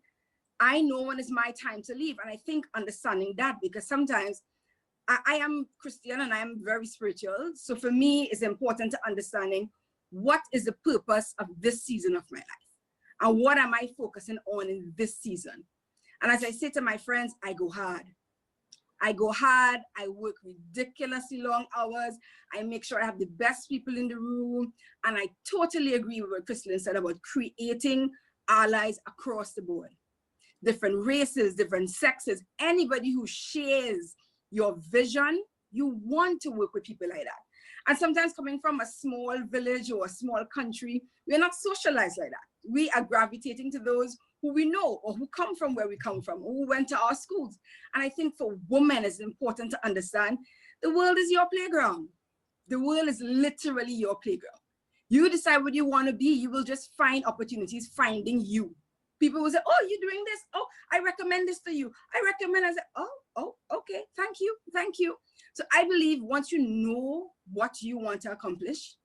I know when it's my time to leave. And I think understanding that, because sometimes I am Christian and I am very spiritual. So for me, it's important to understanding what is the purpose of this season of my life and what am I focusing on in this season. And as I say to my friends, I go hard. I go hard, I work ridiculously long hours, I make sure I have the best people in the room, and I totally agree with what Christlyn said about creating allies across the board. Different races, different sexes, anybody who shares your vision, you want to work with people like that. And sometimes coming from a small village or a small country, we're not socialized like that. We are gravitating to those who we know or who come from where we come from, or who went to our schools. And I think for women, it's important to understand the world is your playground. The world is literally your playground. You decide what you want to be, you will just find opportunities finding you. People will say, oh, you're doing this. Oh, I recommend this to you. I recommend, I say, oh, okay, thank you, thank you. So I believe once you know what you want to accomplish,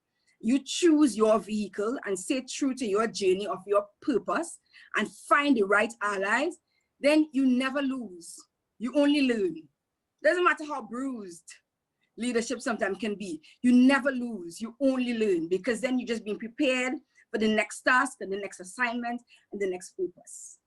you choose your vehicle and stay true to your journey of your purpose and find the right allies, then you never lose. You only learn. Doesn't matter how bruised leadership sometimes can be. You never lose, you only learn, because then you're just being prepared for the next task and the next assignment and the next purpose.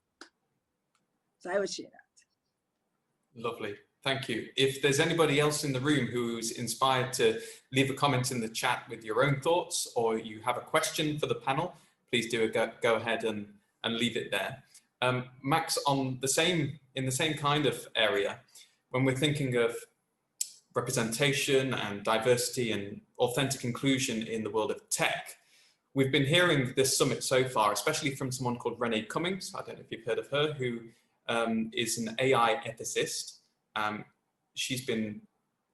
So I would share that. Lovely, thank you. If there's anybody else in the room who's inspired to leave a comment in the chat with your own thoughts, or you have a question for the panel, please do go ahead and leave it there. Max, in the same kind of area, when we're thinking of representation and diversity and authentic inclusion in the world of tech, we've been hearing this summit so far, especially from someone called Renee Cummings. I don't know if you've heard of her, who is an AI ethicist. She's been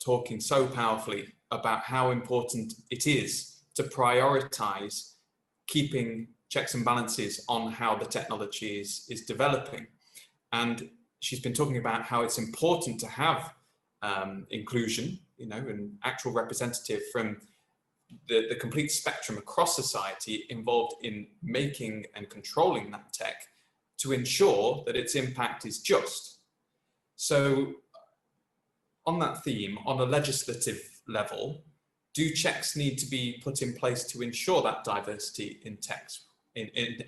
talking so powerfully about how important it is to prioritize keeping checks and balances on how the technology is developing. And she's been talking about how it's important to have inclusion, and actual representative from the complete spectrum across society involved in making and controlling that tech to ensure that its impact is just. So on that theme, on a legislative level, do checks need to be put in place to ensure that diversity in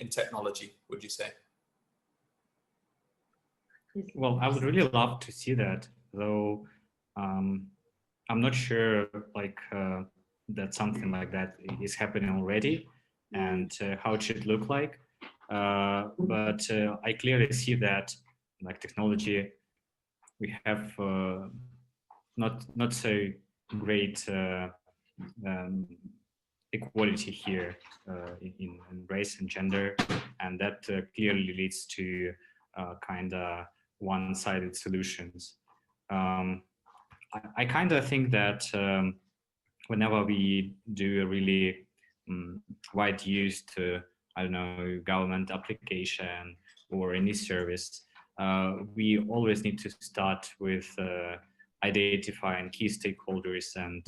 technology, would you say? Well, I would really love to see that, though I'm not sure that something like that is happening already and how it should look like. But I clearly see that, like technology, we have not so great equality here in race and gender, and that clearly leads to kind of one-sided solutions. I kind of think that whenever we do a really wide use to, I don't know, government application or any service, we always need to start with identifying key stakeholders, and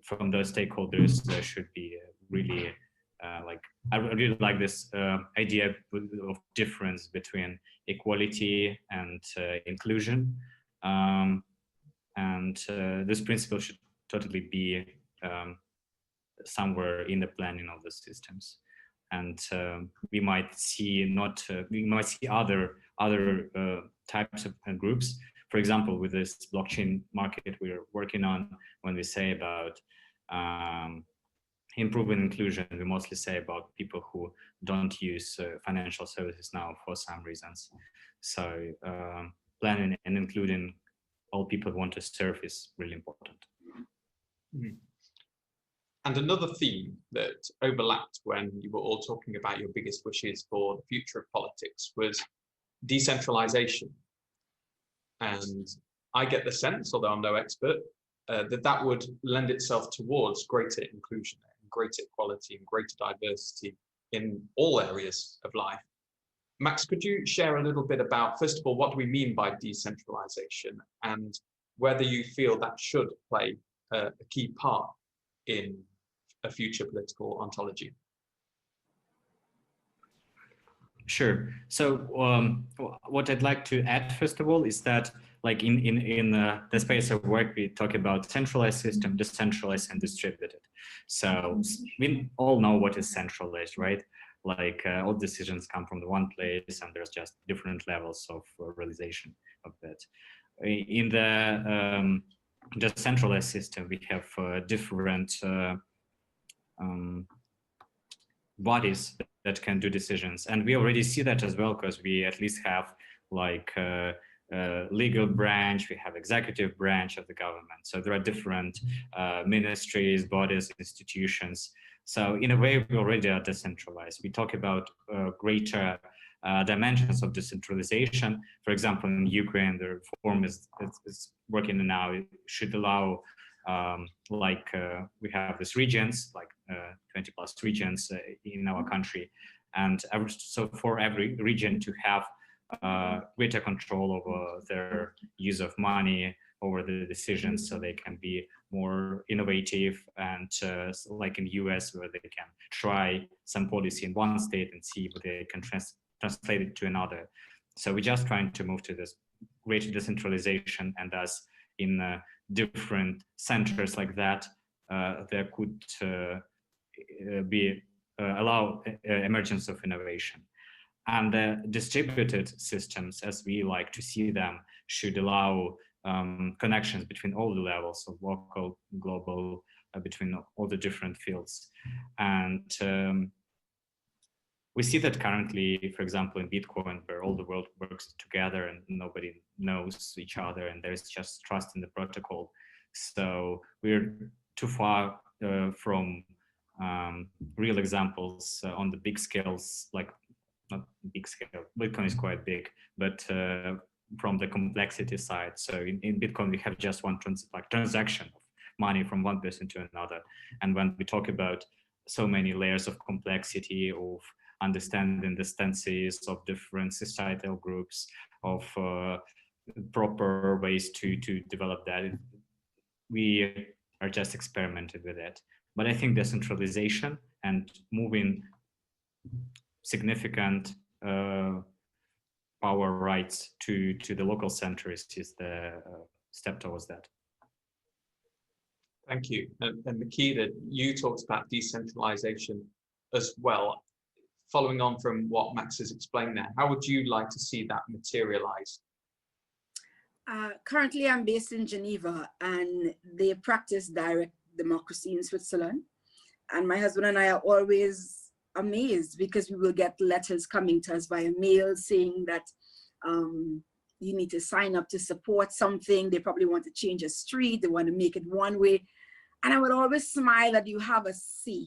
from those stakeholders there should be really I really like this idea of difference between equality and inclusion, and this principle should totally be somewhere in the planning of the systems. And we might see other types of groups. For example, with this blockchain market we're working on, when we say about improving inclusion, we mostly say about people who don't use financial services now for some reasons. So planning and including all people who want to serve is really important. Mm-hmm. And another theme that overlapped when you were all talking about your biggest wishes for the future of politics was decentralization. And I get the sense, although I'm no expert, that would lend itself towards greater inclusion, and greater equality, and greater diversity in all areas of life. Max, could you share a little bit about, first of all, what do we mean by decentralization, and whether you feel that should play a key part in a future political ontology? Sure. So what I'd like to add, first of all, is that like in the space of work, we talk about centralized system, decentralized, and distributed. So we all know what is centralized, right? like all decisions come from the one place, and there's just different levels of realization of that. In the decentralized system, we have different bodies that can do decisions, and we already see that as well, because we at least have like legal branch, we have executive branch of the government. So there are different ministries, bodies, institutions. So in a way, we already are decentralized. We talk about greater dimensions of decentralization. For example, in Ukraine, the reform is working now. It should allow, we have these regions, like 20 plus regions in our country. And so for every region to have greater control over their use of money, over the decisions, so they can be more innovative, and like in the US, where they can try some policy in one state and see what they can translate it to another. So we're just trying to move to this greater decentralization, and thus in different centers like that, there could be allow emergence of innovation. And the distributed systems, as we like to see them, should allow connections between all the levels of local, global, between all the different fields. And we see that currently, for example, in Bitcoin, where all the world works together and nobody knows each other, and there's just trust in the protocol. So we're too far from real examples on the big scales, like not big scale, Bitcoin is quite big, but from the complexity side. So in Bitcoin, we have just one transaction of money from one person to another. And when we talk about so many layers of complexity, of understanding the stances of different societal groups, of proper ways to develop that, we are just experimenting with it. But I think decentralization and moving significant power rights to the local centers is the step towards that. Thank you. And Makida, you talked about decentralization as well. Following on from what Max has explained there, how would you like to see that materialize? Currently, I'm based in Geneva, and they practice direct democracy in Switzerland. And my husband and I are always amazed, because we will get letters coming to us via mail saying that you need to sign up to support something. They probably want to change a street. They want to make it one way. And I would always smile that you have a say.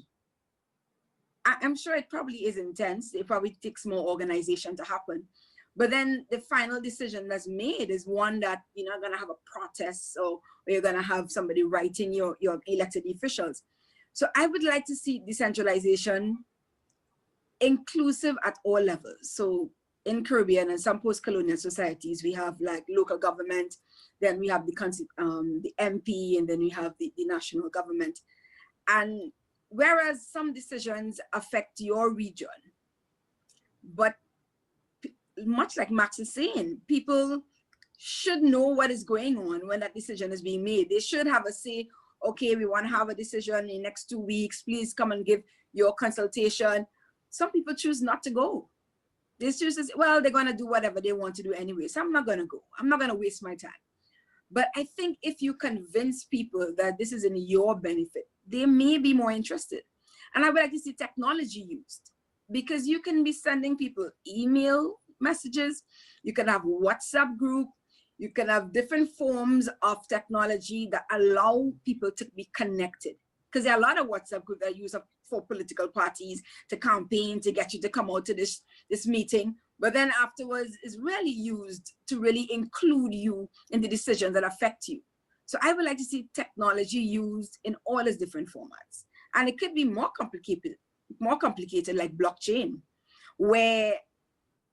I'm sure it probably is intense. It probably takes more organization to happen. But then the final decision that's made is one that you're not going to have a protest, or you're going to have somebody writing your elected officials. So I would like to see decentralization inclusive at all levels. So in Caribbean and some post-colonial societies, we have like local government, then we have the MP, and then we have the national government. And whereas some decisions affect your region, but much like Max is saying, people should know what is going on when that decision is being made. They should have a say, okay, we want to have a decision in the next 2 weeks, please come and give your consultation. Some people choose not to go. They choose to say, well, they're going to do whatever they want to do anyway, so I'm not going to go. I'm not going to waste my time. But I think if you convince people that this is in your benefit, they may be more interested. And I would like to see technology used, because you can be sending people email messages, you can have WhatsApp group, you can have different forms of technology that allow people to be connected. Because there are a lot of WhatsApp groups that are used for political parties to campaign, to get you to come out to this meeting. But then afterwards, is really used to really include you in the decisions that affect you. So I would like to see technology used in all its different formats. And it could be more complicated like blockchain, where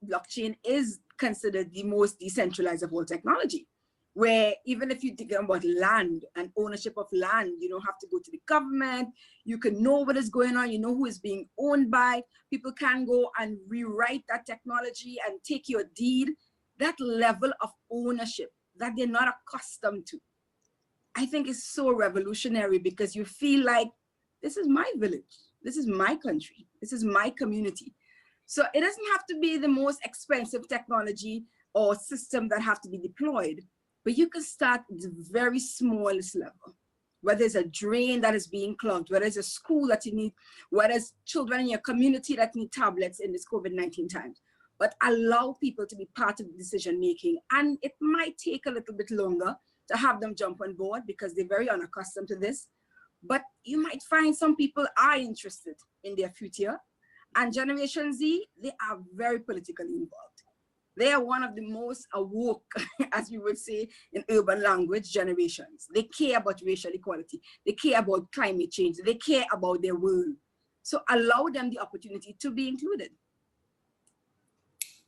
blockchain is considered the most decentralized of all technology, where even if you think about land and ownership of land, you don't have to go to the government. You can know what is going on. You know who is being owned by. People can go and rewrite that technology and take your deed. That level of ownership that they're not accustomed to, I think is so revolutionary, because you feel like this is my village. This is my country. This is my community. So it doesn't have to be the most expensive technology or system that have to be deployed, but you can start at the very smallest level. Whether it's a drain that is being clogged, whether it's a school that you need, whether it's children in your community that need tablets in this COVID-19 times. But allow people to be part of the decision making. And it might take a little bit longer to have them jump on board because they're very unaccustomed to this. But you might find some people are interested in their future. And Generation Z, they are very politically involved. They are one of the most awoke, as we would say in urban language, generations. They care about racial equality. They care about climate change. They care about their world. So allow them the opportunity to be included.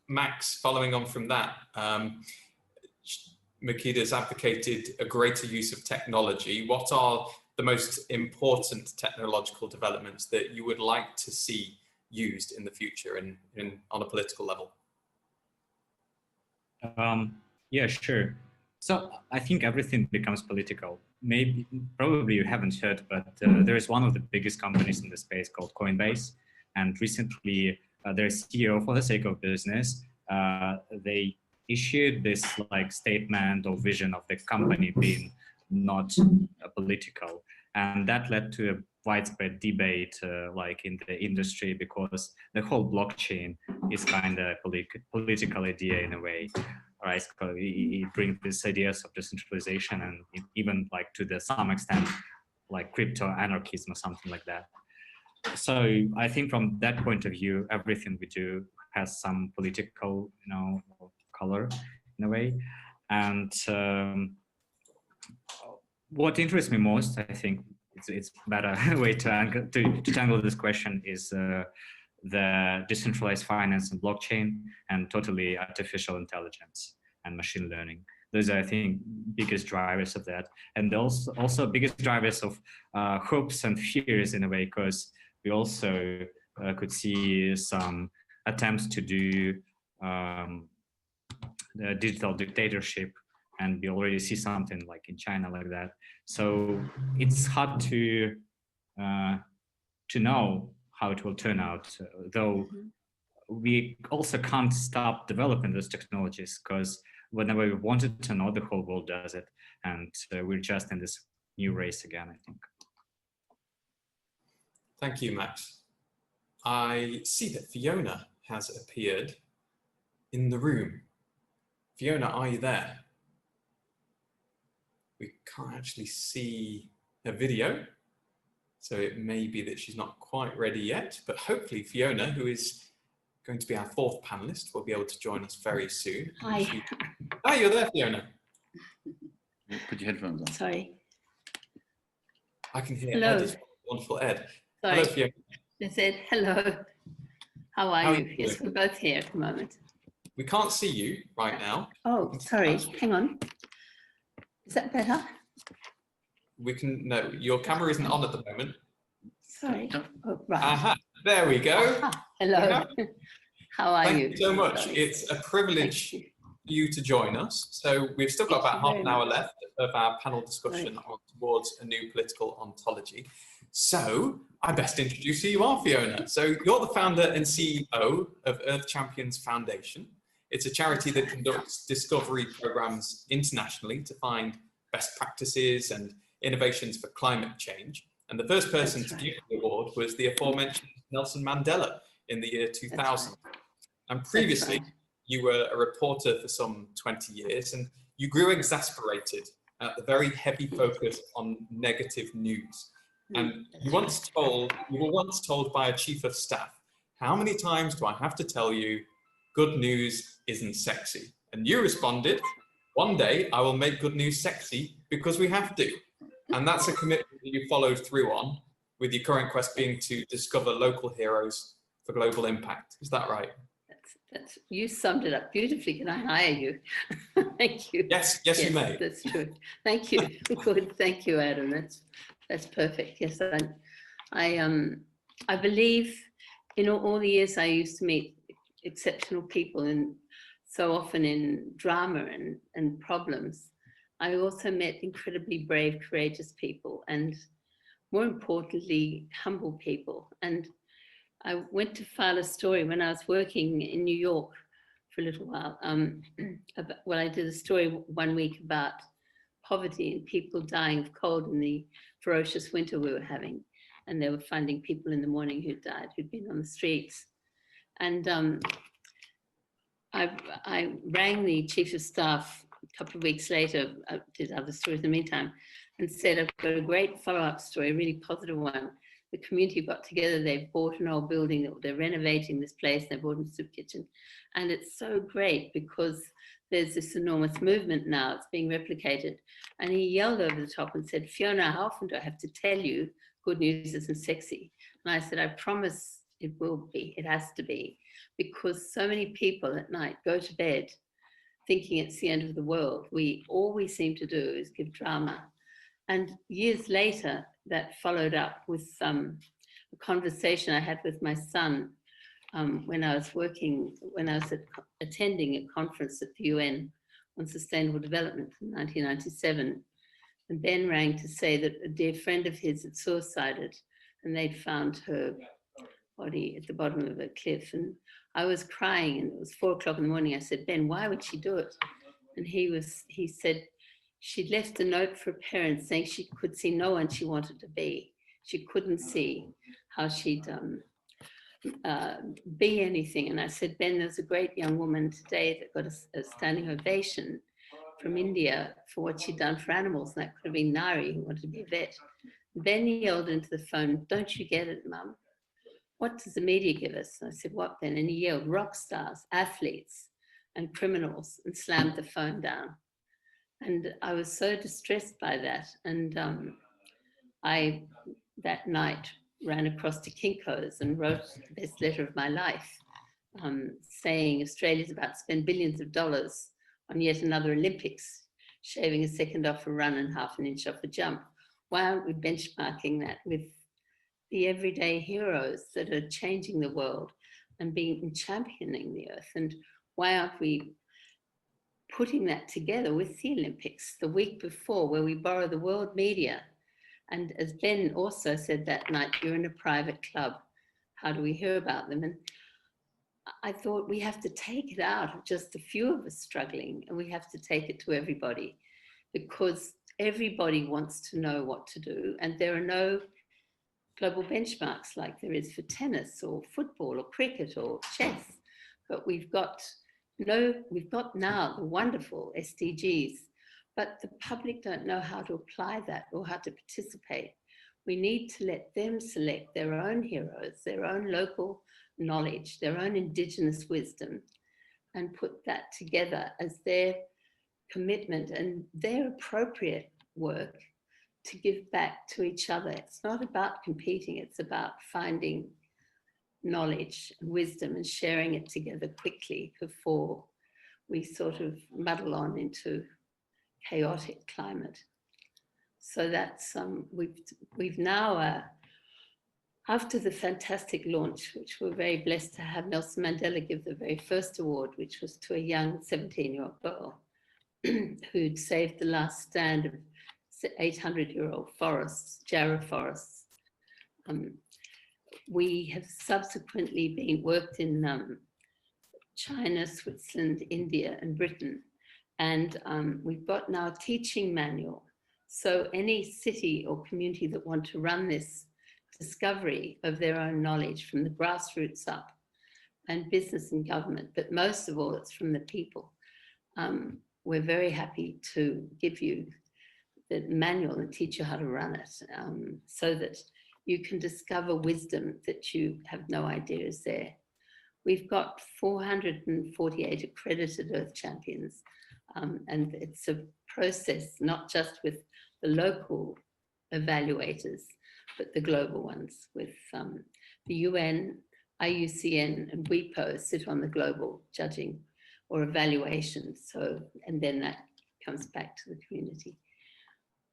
Max, following on from that, Makeda's advocated a greater use of technology. What are the most important technological developments that you would like to see used in the future on a political level? Yeah, sure. So I think everything becomes political. Probably you haven't heard, but there is one of the biggest companies in the space called Coinbase. And recently their CEO, for the sake of business, they issued this like statement or vision of the company being not political. And that led to a widespread debate like in the industry, because the whole blockchain is kind of a political idea in a way, right? So it brings these ideas of decentralization and even like to some extent like crypto anarchism or something like that. So I think from that point of view, everything we do has some political, color in a way. And what interests me most, I think it's better way to tackle this question is the decentralized finance and blockchain and totally artificial intelligence and machine learning. Those are, I think, biggest drivers of that. And also biggest drivers of hopes and fears in a way, because we also could see some attempts to do the digital dictatorship, and we already see something like in China like that. So it's hard to know how it will turn out, though we also can't stop developing those technologies, because whenever we wanted to know, the whole world does it, and we're just in this new race again, I think. Thank you, Max. I see that Fiona has appeared in the room. Fiona, are you there? We can't actually see her video, so it may be that she's not quite ready yet, but hopefully Fiona, who is going to be our fourth panelist, will be able to join us very soon. Hi. Hi, you're there, Fiona. Put your headphones on. Sorry. I can hear Hello. Ed as well. Wonderful, Ed. Sorry. Hello, Fiona. I said hello. How are you? Yes, we're both here at the moment. We can't see you right now. Oh, sorry. Hang on. Is that better? We can, no, your camera isn't on at the moment. Sorry. Oh, right. Aha, there we go. Hello. How are you? Thank you so much. It's a privilege for you to join us. So we've still got about half an hour left of our panel discussion on towards a new political ontology. So I best introduce who you are, Fiona. So you're the founder and CEO of Earth Champions Foundation. It's a charity that conducts discovery programs internationally to find best practices and innovations for climate change. And the first person to give the award was the aforementioned Nelson Mandela in the year 2000. And previously, you were a reporter for some 20 years, and you grew exasperated at the very heavy focus on negative news. And you were once told by a chief of staff, how many times do I have to tell you good news isn't sexy? And you responded, one day I will make good news sexy because we have to. And that's a commitment that you followed through on, with your current quest being to discover local heroes for global impact. Is that right? That's you summed it up beautifully. Can I hire you? Thank you. Yes, you may. That's true. Thank you. Good. Thank you, Adam. That's perfect. Yes, I believe, all the years I used to meet exceptional people, and so often in drama and problems, I also met incredibly brave, courageous people. And more importantly, humble people. And I went to file a story when I was working in New York for a little while. I did a story 1 week about poverty and people dying of cold in the ferocious winter we were having. And they were finding people in the morning who died, who'd been on the streets. And I rang the chief of staff a couple of weeks later, I did other stories in the meantime, and said, I've got a great follow-up story, a really positive one. The community got together, they bought an old building, they're renovating this place, they bought a soup kitchen. And it's so great because there's this enormous movement now, it's being replicated. And he yelled over the top and said, Fiona, how often do I have to tell you good news isn't sexy? And I said, I promise it will be, it has to be, because so many people at night go to bed thinking it's the end of the world. All we seem to do is give drama. And years later, that followed up with a conversation I had with my son when I was attending a conference at the UN on sustainable development in 1997. And Ben rang to say that a dear friend of his had suicided and they'd found her body at the bottom of a cliff. And I was crying and it was 4 o'clock in the morning. I said, Ben, why would she do it? And he said, she'd left a note for her parents saying she could see no one she wanted to be. She couldn't see how she'd be anything. And I said, Ben, there's a great young woman today that got a standing ovation from India for what she'd done for animals. And that could have been Nari, who wanted to be a vet. Ben yelled into the phone, don't you get it, Mum? What does the media give us? I said, what then? And he yelled, rock stars, athletes, and criminals, and slammed the phone down. And I was so distressed by that. And I, that night, ran across to Kinko's and wrote the best letter of my life, saying Australia's about to spend billions of dollars on yet another Olympics, shaving a second off a run and half an inch off a jump. Why aren't we benchmarking that with the everyday heroes that are changing the world and championing the earth? And why aren't we putting that together with the Olympics the week before, where we borrow the world media? And as Ben also said that night, you're in a private club. How do we hear about them? And I thought we have to take it out of just a few of us struggling, and we have to take it to everybody, because everybody wants to know what to do. And there are no global benchmarks like there is for tennis or football or cricket or chess. But we've got now the wonderful SDGs, but the public don't know how to apply that or how to participate. We need to let them select their own heroes, their own local knowledge, their own indigenous wisdom, and put that together as their commitment and their appropriate work to give back to each other. It's not about competing, it's about finding knowledge and wisdom and sharing it together quickly before we sort of muddle on into chaotic climate. So that's, we've now, after the fantastic launch, which we're very blessed to have Nelson Mandela give the very first award, which was to a young 17-year-old girl who'd saved the last stand of 800-year-old forests, Jarrah forests. We have subsequently worked in China, Switzerland, India, and Britain. And we've got now a teaching manual. So any city or community that want to run this discovery of their own knowledge from the grassroots up, and business and government, but most of all, it's from the people. We're very happy to give you the manual and teach you how to run it, so that you can discover wisdom that you have no idea is there. We've got 448 accredited Earth Champions, and it's a process, not just with the local evaluators, but the global ones with the UN, IUCN, and WIPO sit on the global judging or evaluation. So, and then that comes back to the community.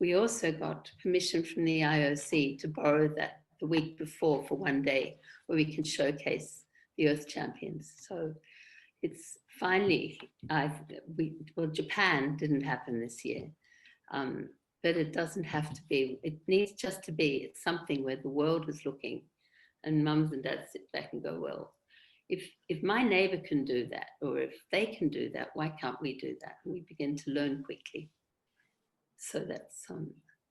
We also got permission from the IOC to borrow that the week before for one day, where we can showcase the Earth Champions. So it's finally, well, Japan didn't happen this year, but it doesn't have to be. It needs just to be. It's something where the world is looking and mums and dads sit back and go, well, if my neighbor can do that, or if they can do that, why can't we do that? And we begin to learn quickly. So that's,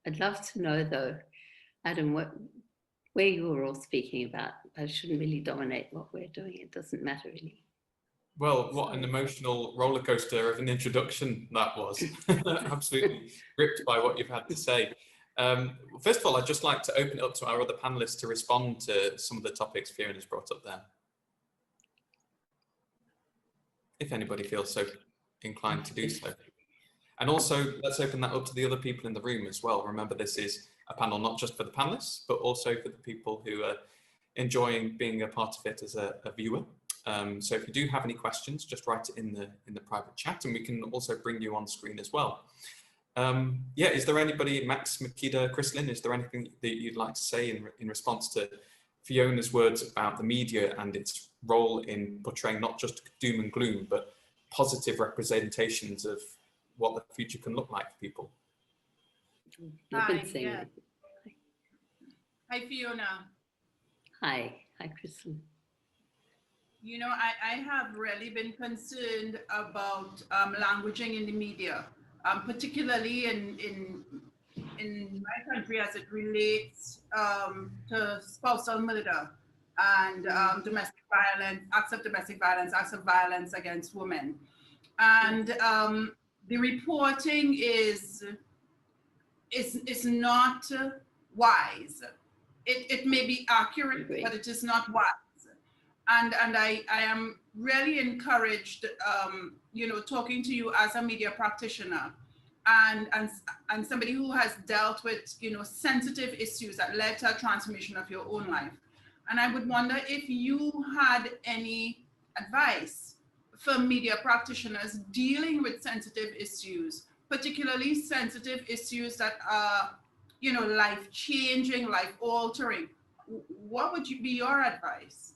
I'd love to know though, Adam, where you were all speaking about. I shouldn't really dominate what we're doing. It doesn't matter really. Well, what an emotional roller coaster of an introduction that was. Absolutely gripped by what you've had to say. First of all, I'd just like to open it up to our other panelists to respond to some of the topics Fiona's brought up there. If anybody feels so inclined to do so. And also, let's open that up to the other people in the room as well. Remember, this is a panel not just for the panelists, but also for the people who are enjoying being a part of it as a viewer. So if you do have any questions, just write it in the private chat, and we can also bring you on screen as well. Yeah, is there anybody, Max, Makida, Christlyn, is there anything that you'd like to say in response to Fiona's words about the media and its role in portraying not just doom and gloom, but positive representations of what the future can look like for people? Hi, yeah. Hi, Fiona. Hi, Christlyn. You know, I have really been concerned about languaging in the media, particularly in my country as it relates to spousal murder and domestic violence, acts of domestic violence, acts of violence against women. And the reporting is not wise. It may be accurate, but it is not wise. And I am really encouraged, you know, talking to you as a media practitioner and somebody who has dealt with, you know, sensitive issues that led to a transformation of your own life. And I would wonder if you had any advice for media practitioners dealing with sensitive issues, particularly sensitive issues that are, you know, life-changing, life-altering. What would be your advice?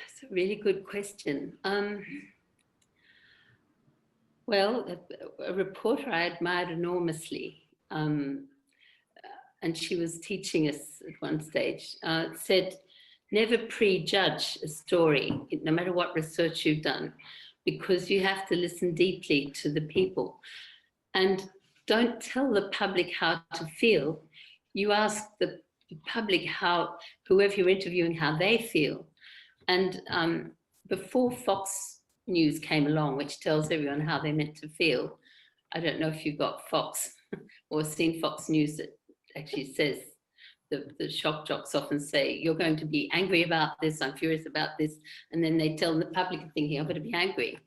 It's a really good question. Well, a reporter I admired enormously, and she was teaching us at one stage, said, never prejudge a story, no matter what research you've done, because you have to listen deeply to the people. And don't tell the public how to feel. You ask the public how, whoever you're interviewing, how they feel. And before Fox News came along, which tells everyone how they're meant to feel, I don't know if you've got Fox or seen Fox News that actually says, the shock jocks often say, you're going to be angry about this, I'm furious about this, and then they tell the public thinking, I'm going to be angry.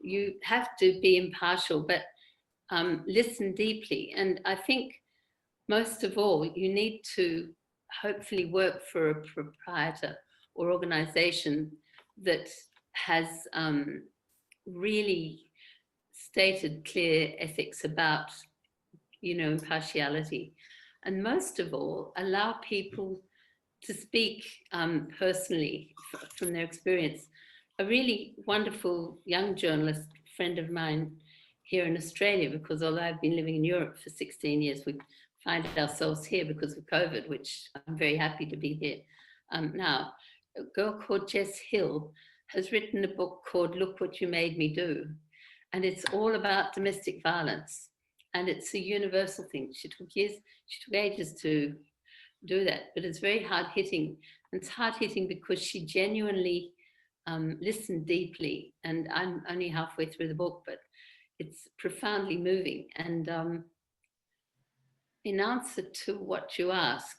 You have to be impartial, but listen deeply. And I think most of all, you need to hopefully work for a proprietor or organization that has really stated clear ethics about, you know, impartiality. And most of all, allow people to speak personally from their experience. A really wonderful young journalist friend of mine here in Australia, because although I've been living in Europe for 16 years, we find ourselves here because of COVID, which I'm very happy to be here now. A girl called Jess Hill has written a book called Look What You Made Me Do. And it's all about domestic violence. And it's a universal thing. She took ages to do that, but it's very hard hitting. And it's hard hitting because she genuinely listened deeply. And I'm only halfway through the book, but it's profoundly moving. And in answer to what you ask,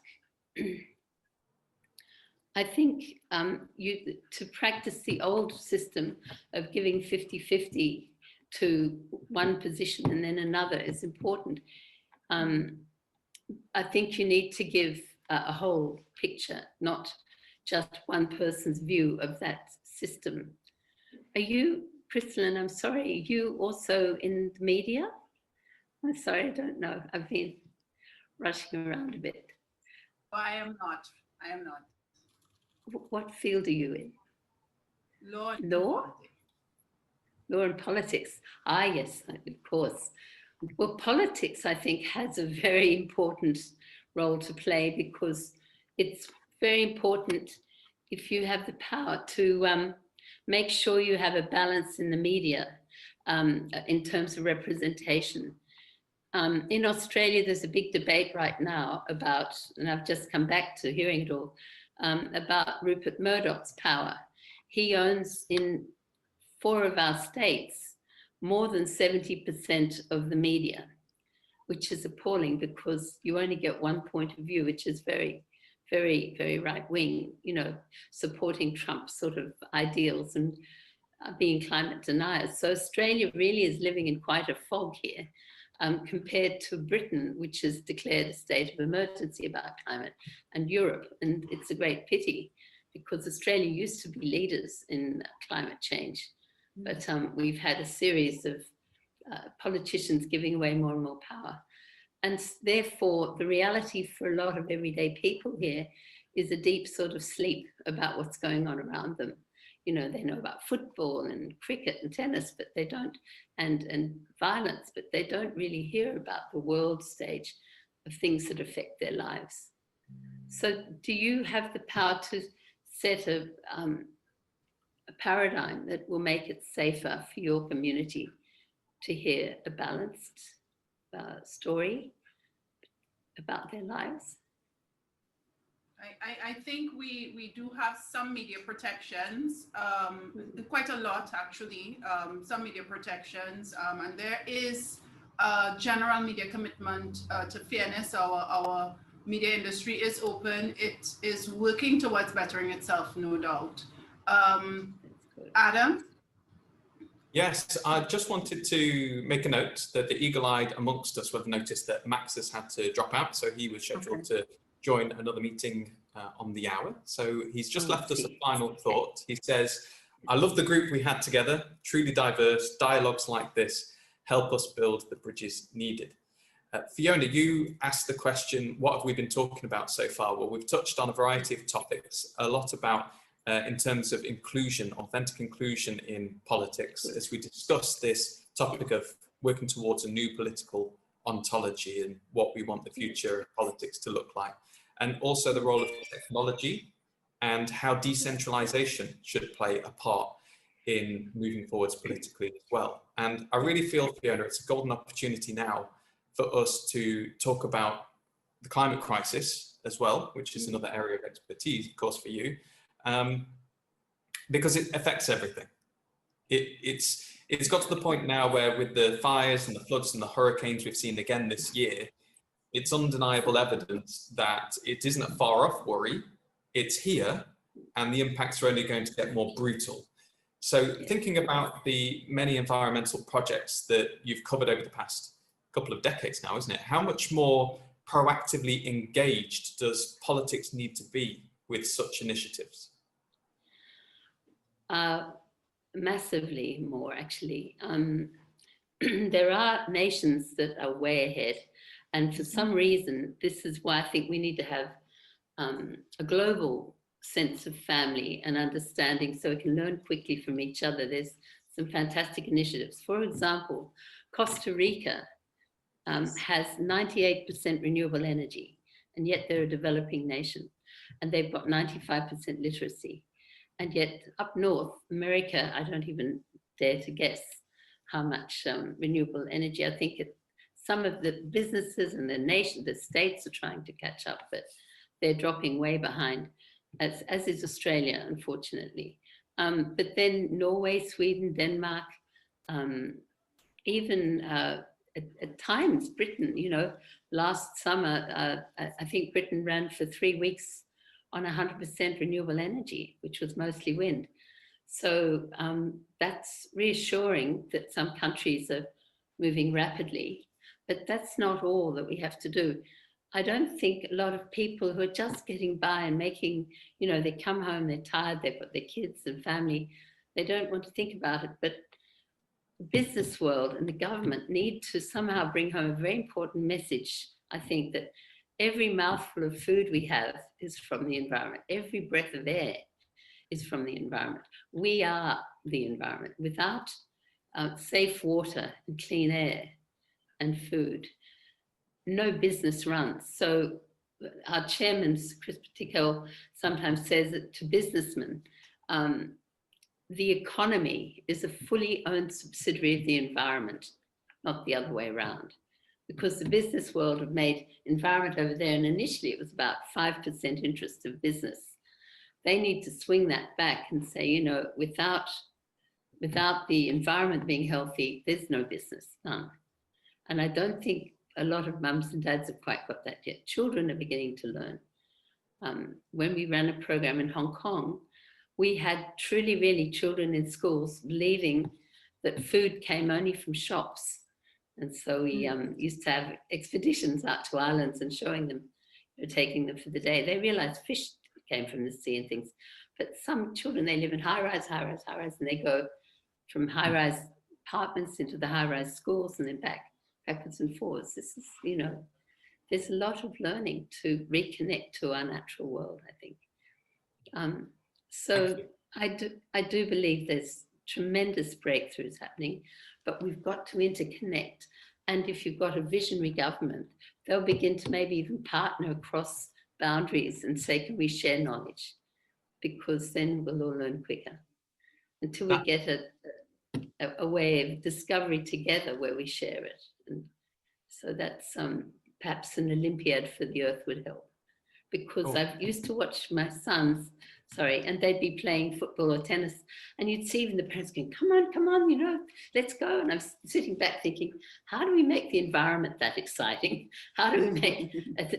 I think to practice the old system of giving 50-50 to one position and then another is important. I think you need to give a whole picture, not just one person's view of that system. Are you, Christlyn, I'm sorry, are you also in the media? I'm sorry, I don't know. I've been rushing around a bit. I am not. What field are you in? Law? Law and politics. Ah, yes, of course. Well, politics, I think, has a very important role to play, because it's very important if you have the power to make sure you have a balance in the media in terms of representation. In Australia, there's a big debate right now about, and I've just come back to hearing it all, about Rupert Murdoch's power. He owns in 4 of our states more than 70% of the media, which is appalling, because you only get one point of view, which is very, very, very right wing, you know, supporting Trump's sort of ideals and being climate deniers. So Australia really is living in quite a fog here, compared to Britain, which has declared a state of emergency about climate, and Europe. And it's a great pity, because Australia used to be leaders in climate change. But we've had a series of politicians giving away more and more power. And therefore, the reality for a lot of everyday people here is a deep sort of sleep about what's going on around them. You know, they know about football and cricket and tennis, but they don't, and violence, but they don't really hear about the world stage of things that affect their lives. So do you have the power to set a paradigm that will make it safer for your community to hear a balanced story about their lives? I think we do have some media protections, quite a lot actually, some media protections, and there is a general media commitment to fairness. Our media industry is open. It is working towards bettering itself, no doubt. Adam? Yes, I just wanted to make a note that the eagle-eyed amongst us would have noticed that Max has had to drop out, so he was scheduled to join another meeting on the hour. So he's just left us a final thought. He says, I love the group we had together, truly diverse, dialogues like this help us build the bridges needed. Fiona, you asked the question, what have we been talking about so far? Well, we've touched on a variety of topics, a lot about in terms of inclusion, authentic inclusion in politics, as we discuss this topic of working towards a new political ontology and what we want the future of politics to look like. And also the role of technology and how decentralization should play a part in moving forwards politically as well. And I really feel, Fiona, it's a golden opportunity now for us to talk about the climate crisis as well, which is another area of expertise, of course, for you, because it affects everything. It's got to the point now where with the fires and the floods and the hurricanes we've seen again this year, it's undeniable evidence that it isn't a far off worry, it's here, and the impacts are only going to get more brutal. So thinking about the many environmental projects that you've covered over the past couple of decades now, isn't it? How much more proactively engaged does politics need to be with such initiatives? Massively more, actually. There are nations that are way ahead. And for some reason, this is why I think we need to have a global sense of family and understanding so we can learn quickly from each other. There's some fantastic initiatives. For example, Costa Rica has 98% renewable energy, and yet they're a developing nation, and they've got 95% literacy. And yet up north, America, I don't even dare to guess how much renewable energy. I think some of the businesses and the states are trying to catch up, but they're dropping way behind, as is Australia, unfortunately. But then Norway, Sweden, Denmark, even at times Britain, you know, last summer, I think Britain ran for 3 weeks on 100% renewable energy, which was mostly wind. So that's reassuring that some countries are moving rapidly, but that's not all that we have to do. I don't think a lot of people who are just getting by and making, you know, they come home, they're tired, they've got their kids and family, they don't want to think about it, but the business world and the government need to somehow bring home a very important message. I think that every mouthful of food we have is from the environment. Every breath of air is from the environment. We are the environment. Without safe water and clean air, and food, no business runs. So our chairman, Chris Partico, sometimes says it to businessmen, the economy is a fully owned subsidiary of the environment, not the other way around. Because the business world have made environment over there, and initially it was about 5% interest of business. They need to swing that back and say, you know, without the environment being healthy, there's no business, none. And I don't think a lot of mums and dads have quite got that yet. Children are beginning to learn. When we ran a program in Hong Kong, we had truly, really children in schools believing that food came only from shops. And so we used to have expeditions out to islands and showing them, you know, taking them for the day. They realized fish came from the sea and things. But some children, they live in high-rise, and they go from high-rise apartments into the high-rise schools and then backwards and forwards. This is, you know, there's a lot of learning to reconnect to our natural world, I think. So I do believe there's tremendous breakthroughs happening, but we've got to interconnect. And if you've got a visionary government, they'll begin to maybe even partner across boundaries and say, can we share knowledge? Because then we'll all learn quicker. Until we get a way of discovery together where we share it. And so that's perhaps an Olympiad for the Earth would help. Because I've used to watch my sons, and they'd be playing football or tennis, and you'd see even the parents going, come on, you know, let's go. And I'm sitting back thinking, how do we make the environment that exciting? How do we make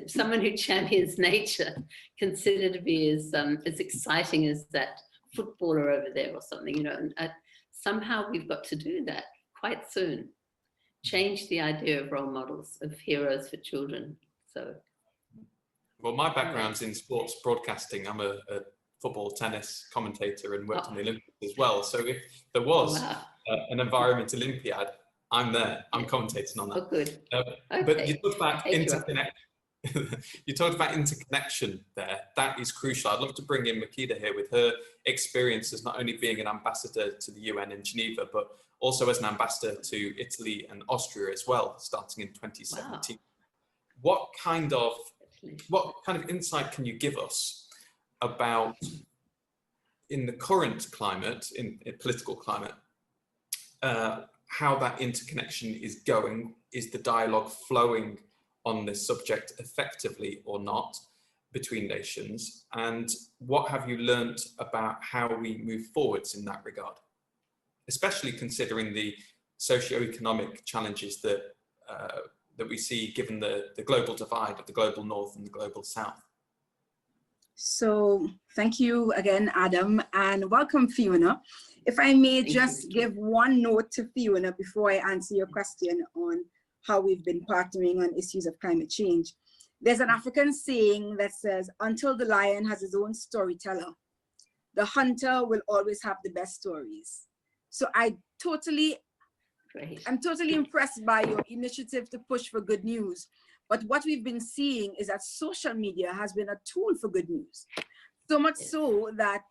someone who champions nature considered to be as exciting as that footballer over there or something, you know? And somehow we've got to do that quite soon. Change the idea of role models, of heroes for children. So. Well, my background's in sports broadcasting. I'm a football, tennis commentator and worked on the Olympics as well. So if there was an environment Olympiad, I'm there. I'm commentating on that. Oh, good. Okay. But you talked about interconnection. You talked about interconnection there. That is crucial. I'd love to bring in Makida here with her experience as not only being an ambassador to the UN in Geneva, but also as an ambassador to Italy and Austria as well, starting in 2017. Wow. What kind of insight can you give us about, in the current climate, in political climate, how that interconnection is going? Is the dialogue flowing on this subject effectively or not between nations? And what have you learned about how we move forwards in that regard? Especially considering the socio-economic challenges that we see given the global divide of the global north and the global south. So thank you again, Adam, and welcome, Fiona. If I may just give one note to Fiona before I answer your question on how we've been partnering on issues of climate change. There's an African saying that says, until the lion has his own storyteller, the hunter will always have the best stories. So I'm totally impressed by your initiative to push for good news. But what we've been seeing is that social media has been a tool for good news. So much so that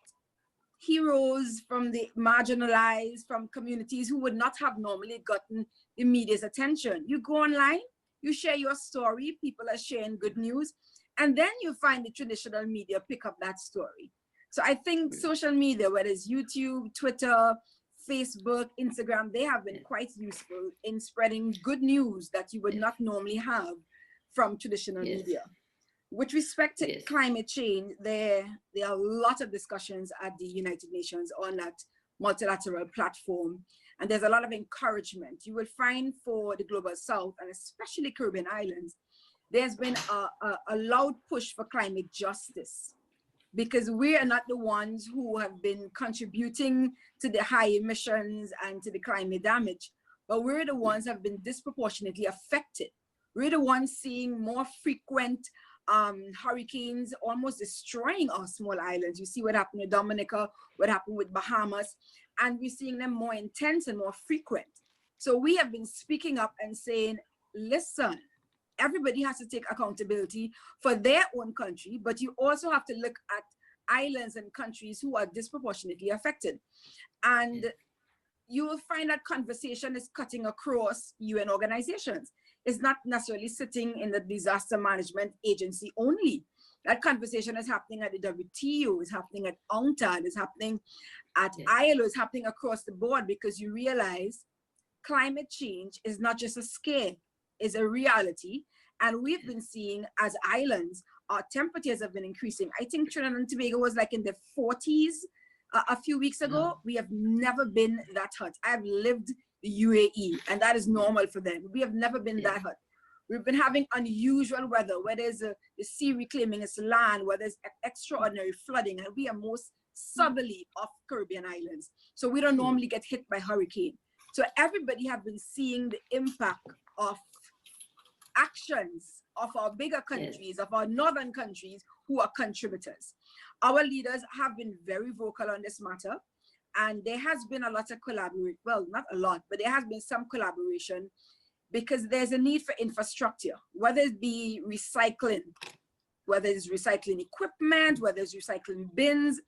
heroes from the marginalized, from communities who would not have normally gotten the media's attention. You go online, you share your story, people are sharing good news, and then you find the traditional media pick up that story. So I think social media, whether it's YouTube, Twitter, Facebook, Instagram, they have been quite useful in spreading good news that you would not normally have from traditional media. With respect to climate change, there are a lot of discussions at the United Nations on that multilateral platform, and there's a lot of encouragement. You will find for the Global South, and especially Caribbean islands, there's been a loud push for climate justice, because we are not the ones who have been contributing to the high emissions and to the climate damage, but we're the ones who have been disproportionately affected. We're the ones seeing more frequent hurricanes almost destroying our small islands. You see what happened with Dominica, what happened with Bahamas, and we're seeing them more intense and more frequent. So we have been speaking up and saying, listen, everybody has to take accountability for their own country, but you also have to look at islands and countries who are disproportionately affected. And you will find that conversation is cutting across UN organizations. It's not necessarily sitting in the disaster management agency only. That conversation is happening at the WTO, is happening at UNCTAD, is happening at ILO, is happening across the board, because you realize climate change is not just a scare, it's a reality. And we've been seeing, as islands, our temperatures have been increasing. I think Trinidad and Tobago was like in the 40s a few weeks ago. We have never been that hot. I've lived the UAE, and that is normal for them. We have never been that hot. We've been having unusual weather, where there's the sea reclaiming its land, where there's extraordinary flooding, and we are most southerly of Caribbean islands. So we don't normally get hit by hurricane. So everybody have been seeing the impact of actions of our bigger countries, of our northern countries who are contributors. Our leaders have been very vocal on this matter, and there has been a lot of collaboration. Well, not a lot, but there has been some collaboration, because there's a need for infrastructure, whether it be recycling, whether it's recycling equipment, whether it's recycling bins.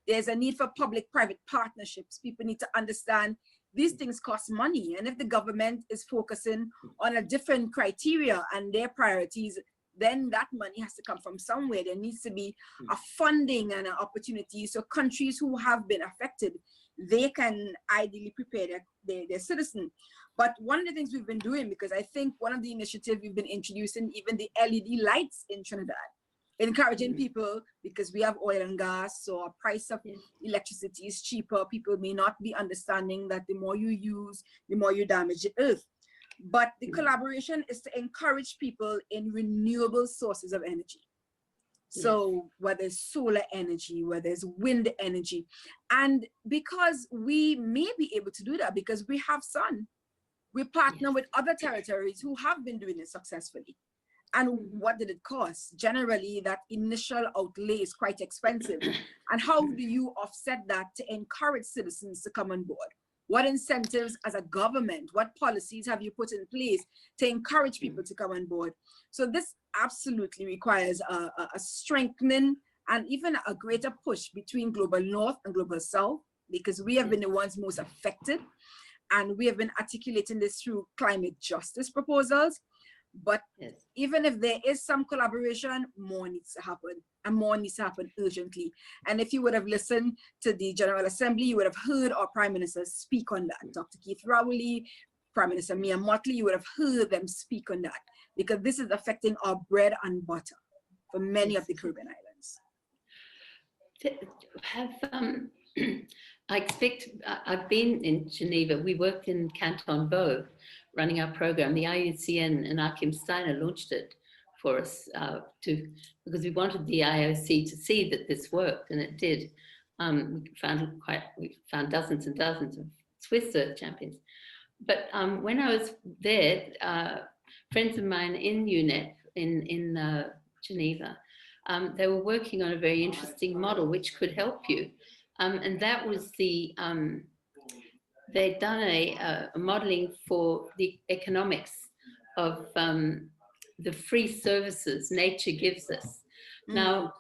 There's a need for public-private partnerships. People need to understand these things cost money. And if the government is focusing on a different criteria and their priorities, then that money has to come from somewhere. There needs to be a funding and an opportunity, so countries who have been affected, they can ideally prepare their citizens. But one of the things we've been doing, because I think one of the initiatives we've been introducing, even the LED lights in Trinidad, encouraging people, because we have oil and gas, so our price of electricity is cheaper. People may not be understanding that the more you use, the more you damage the earth. But the collaboration is to encourage people in renewable sources of energy. So whether it's solar energy, whether it's wind energy, and because we may be able to do that because we have sun, we partner with other territories who have been doing it successfully. And what did it cost? Generally, that initial outlay is quite expensive. And how do you offset that to encourage citizens to come on board? What incentives as a government, what policies have you put in place to encourage people to come on board? So this absolutely requires a strengthening and even a greater push between Global North and Global South, because we have been the ones most affected. And we have been articulating this through climate justice proposals. But even if there is some collaboration, more needs to happen, and more needs to happen urgently. And if you would have listened to the General Assembly, you would have heard our Prime Minister speak on that. Dr. Keith Rowley, Prime Minister Mia Motley, you would have heard them speak on that, because this is affecting our bread and butter for many of the Caribbean islands. I expect, I've been in Geneva. We worked in Canton Vaud, running our program. The IUCN and Achim Steiner launched it for us because we wanted the IOC to see that this worked, and it did. We found dozens and dozens of Swiss Earth champions. But when I was there, friends of mine in UNEP in Geneva, they were working on a very interesting model which could help you. And that was they'd done a modeling for the economics of the free services nature gives us. Now,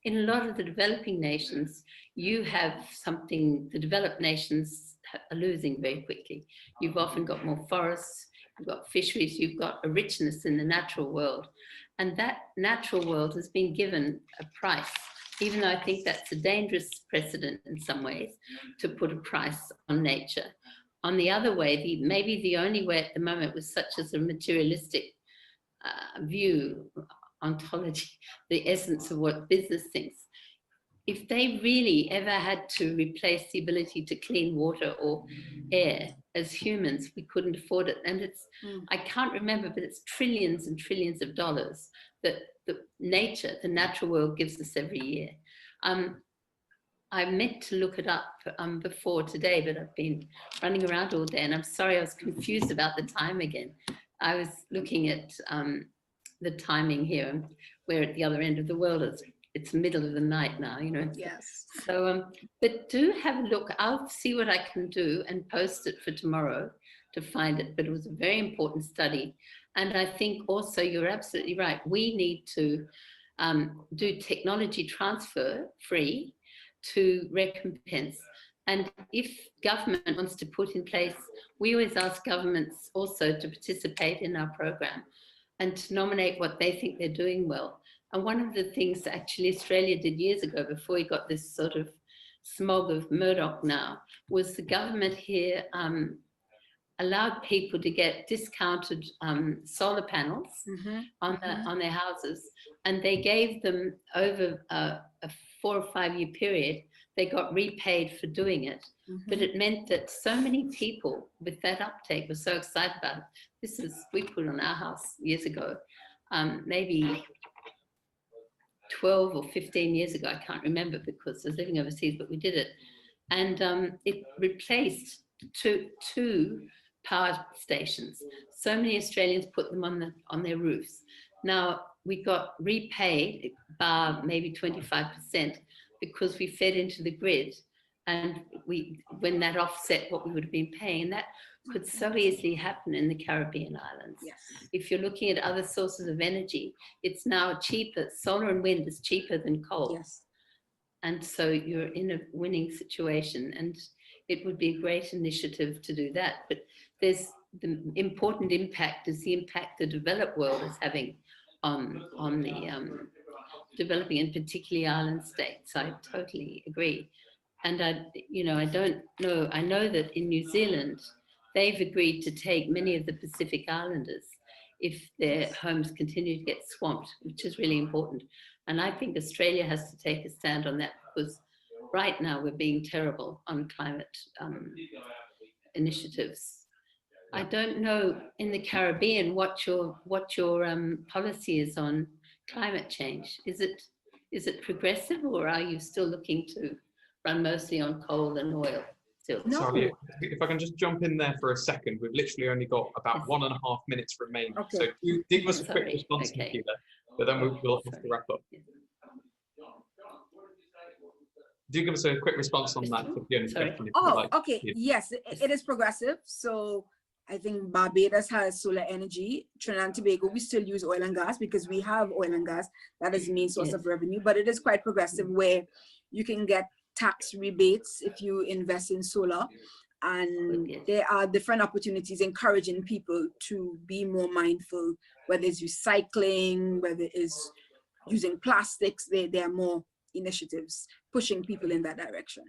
in a lot of the developing nations, you have something the developed nations are losing very quickly. You've often got more forests, you've got fisheries, you've got a richness in the natural world. And that natural world has been given a price, even though I think that's a dangerous precedent in some ways, to put a price on nature. On the other way, maybe the only way at the moment was such as a materialistic view, ontology, the essence of what business thinks. If they really ever had to replace the ability to clean water or air as humans, we couldn't afford it. And it's, I can't remember, but it's trillions and trillions of dollars that the nature, the natural world gives us every year. I meant to look it up before today, but I've been running around all day, and I'm sorry, I was confused about the time again. I was looking at the timing here. We're at the other end of the world. It's the middle of the night now, you know. Yes. So, but do have a look. I'll see what I can do and post it for tomorrow to find it. But it was a very important study. And I think also you're absolutely right. We need to do technology transfer free to recompense And if government wants to put in place, we always ask governments also to participate in our program and to nominate what they think they're doing well. And one of the things that actually Australia did years ago, before we got this sort of smog of Murdoch now, was the government here allowed people to get discounted solar panels on their houses, and they gave them over a 4 or 5 year period. They got repaid for doing it, but it meant that so many people with that uptake were so excited about it. This is, we put on our house years ago, maybe 12 or 15 years ago, I can't remember because I was living overseas, but we did it. And it replaced two power stations. So many Australians put them on their roofs. Now we got repaid, bar maybe 25%, because we fed into the grid, and when that offset what we would have been paying, that could so easily happen in the Caribbean islands. Yes. If you're looking at other sources of energy, it's now cheaper. Solar and wind is cheaper than coal. Yes. And so you're in a winning situation, and it would be a great initiative to do that. But there's the important impact is the impact the developed world is having on the developing, and particularly island states. I totally agree. And I don't know, I know that in New Zealand, they've agreed to take many of the Pacific Islanders if their homes continue to get swamped, which is really important. And I think Australia has to take a stand on that, because right now we're being terrible on climate initiatives. I don't know in the Caribbean what your policy is on climate change. Is it progressive, or are you still looking to run mostly on coal and oil still? No. Sorry, if I can just jump in there for a second. We've literally only got about 1.5 minutes remaining. Okay. So do give us a quick response, Okay. Makida, but then we'll have to wrap up. Do give us a quick response on that. Question, okay. Yes, it is progressive. So I think Barbados has solar energy. Trinidad and Tobago, we still use oil and gas because we have oil and gas. That is the main source of revenue, but it is quite progressive where you can get tax rebates if you invest in solar. And there are different opportunities encouraging people to be more mindful, whether it's recycling, whether it's using plastics. There are more initiatives pushing people in that direction.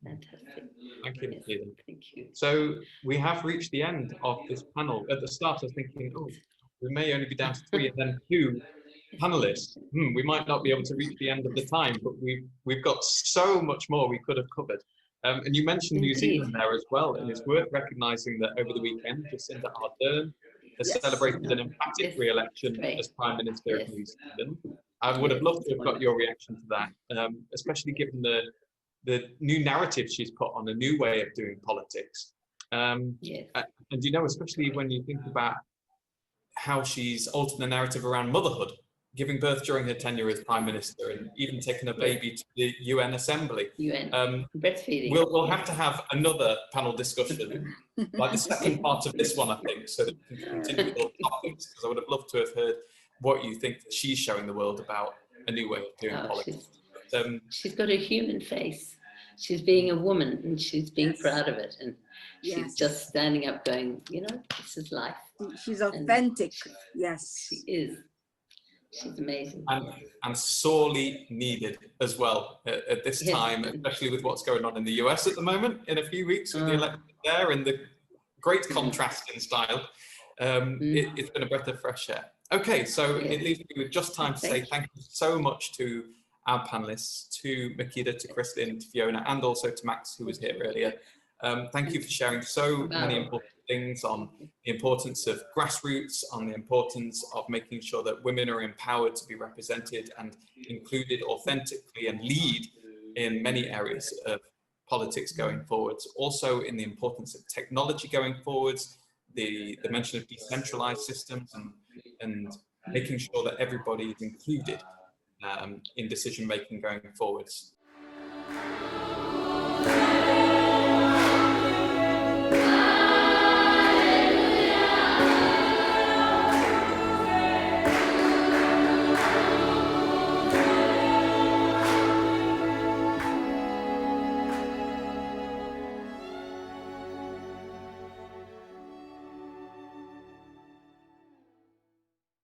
Fantastic. Thank you. Yes, thank you. So we have reached the end of this panel. At the start, I was thinking, oh, we may only be down to 3 and then 2 panelists. We might not be able to reach the end of the time, but we've got so much more we could have covered. And you mentioned New Zealand there as well, and it's worth recognising that over the weekend, Jacinda Ardern has celebrated an emphatic re-election as Prime Minister of New Zealand. I would have loved to have got your reaction to that, especially given the new narrative she's put on, a new way of doing politics. And you know, especially when you think about how she's altered the narrative around motherhood, giving birth during her tenure as Prime Minister, and even taking a baby to the UN Assembly. Breastfeeding. We'll have to have another panel discussion, like the second part of this one, I think, so that we can continue with all topics, because I would have loved to have heard what you think that she's showing the world about a new way of doing politics. She's got a human face. She's being a woman, and she's being proud of it, and she's just standing up going, you know, this is life. She's authentic. She is. She's amazing. And sorely needed as well at this time, especially with what's going on in the US at the moment, in a few weeks with the election there and the great contrast in style. It's been a breath of fresh air. Okay, so it leaves me with just time to say thank you so much to our panelists, to Makida, to Christlyn, to Fiona, and also to Max, who was here earlier. Thank you for sharing so many important things on the importance of grassroots, on the importance of making sure that women are empowered to be represented and included authentically and lead in many areas of politics going forwards. Also in the importance of technology going forwards, the mention of decentralized systems and making sure that everybody is included in decision making going forwards.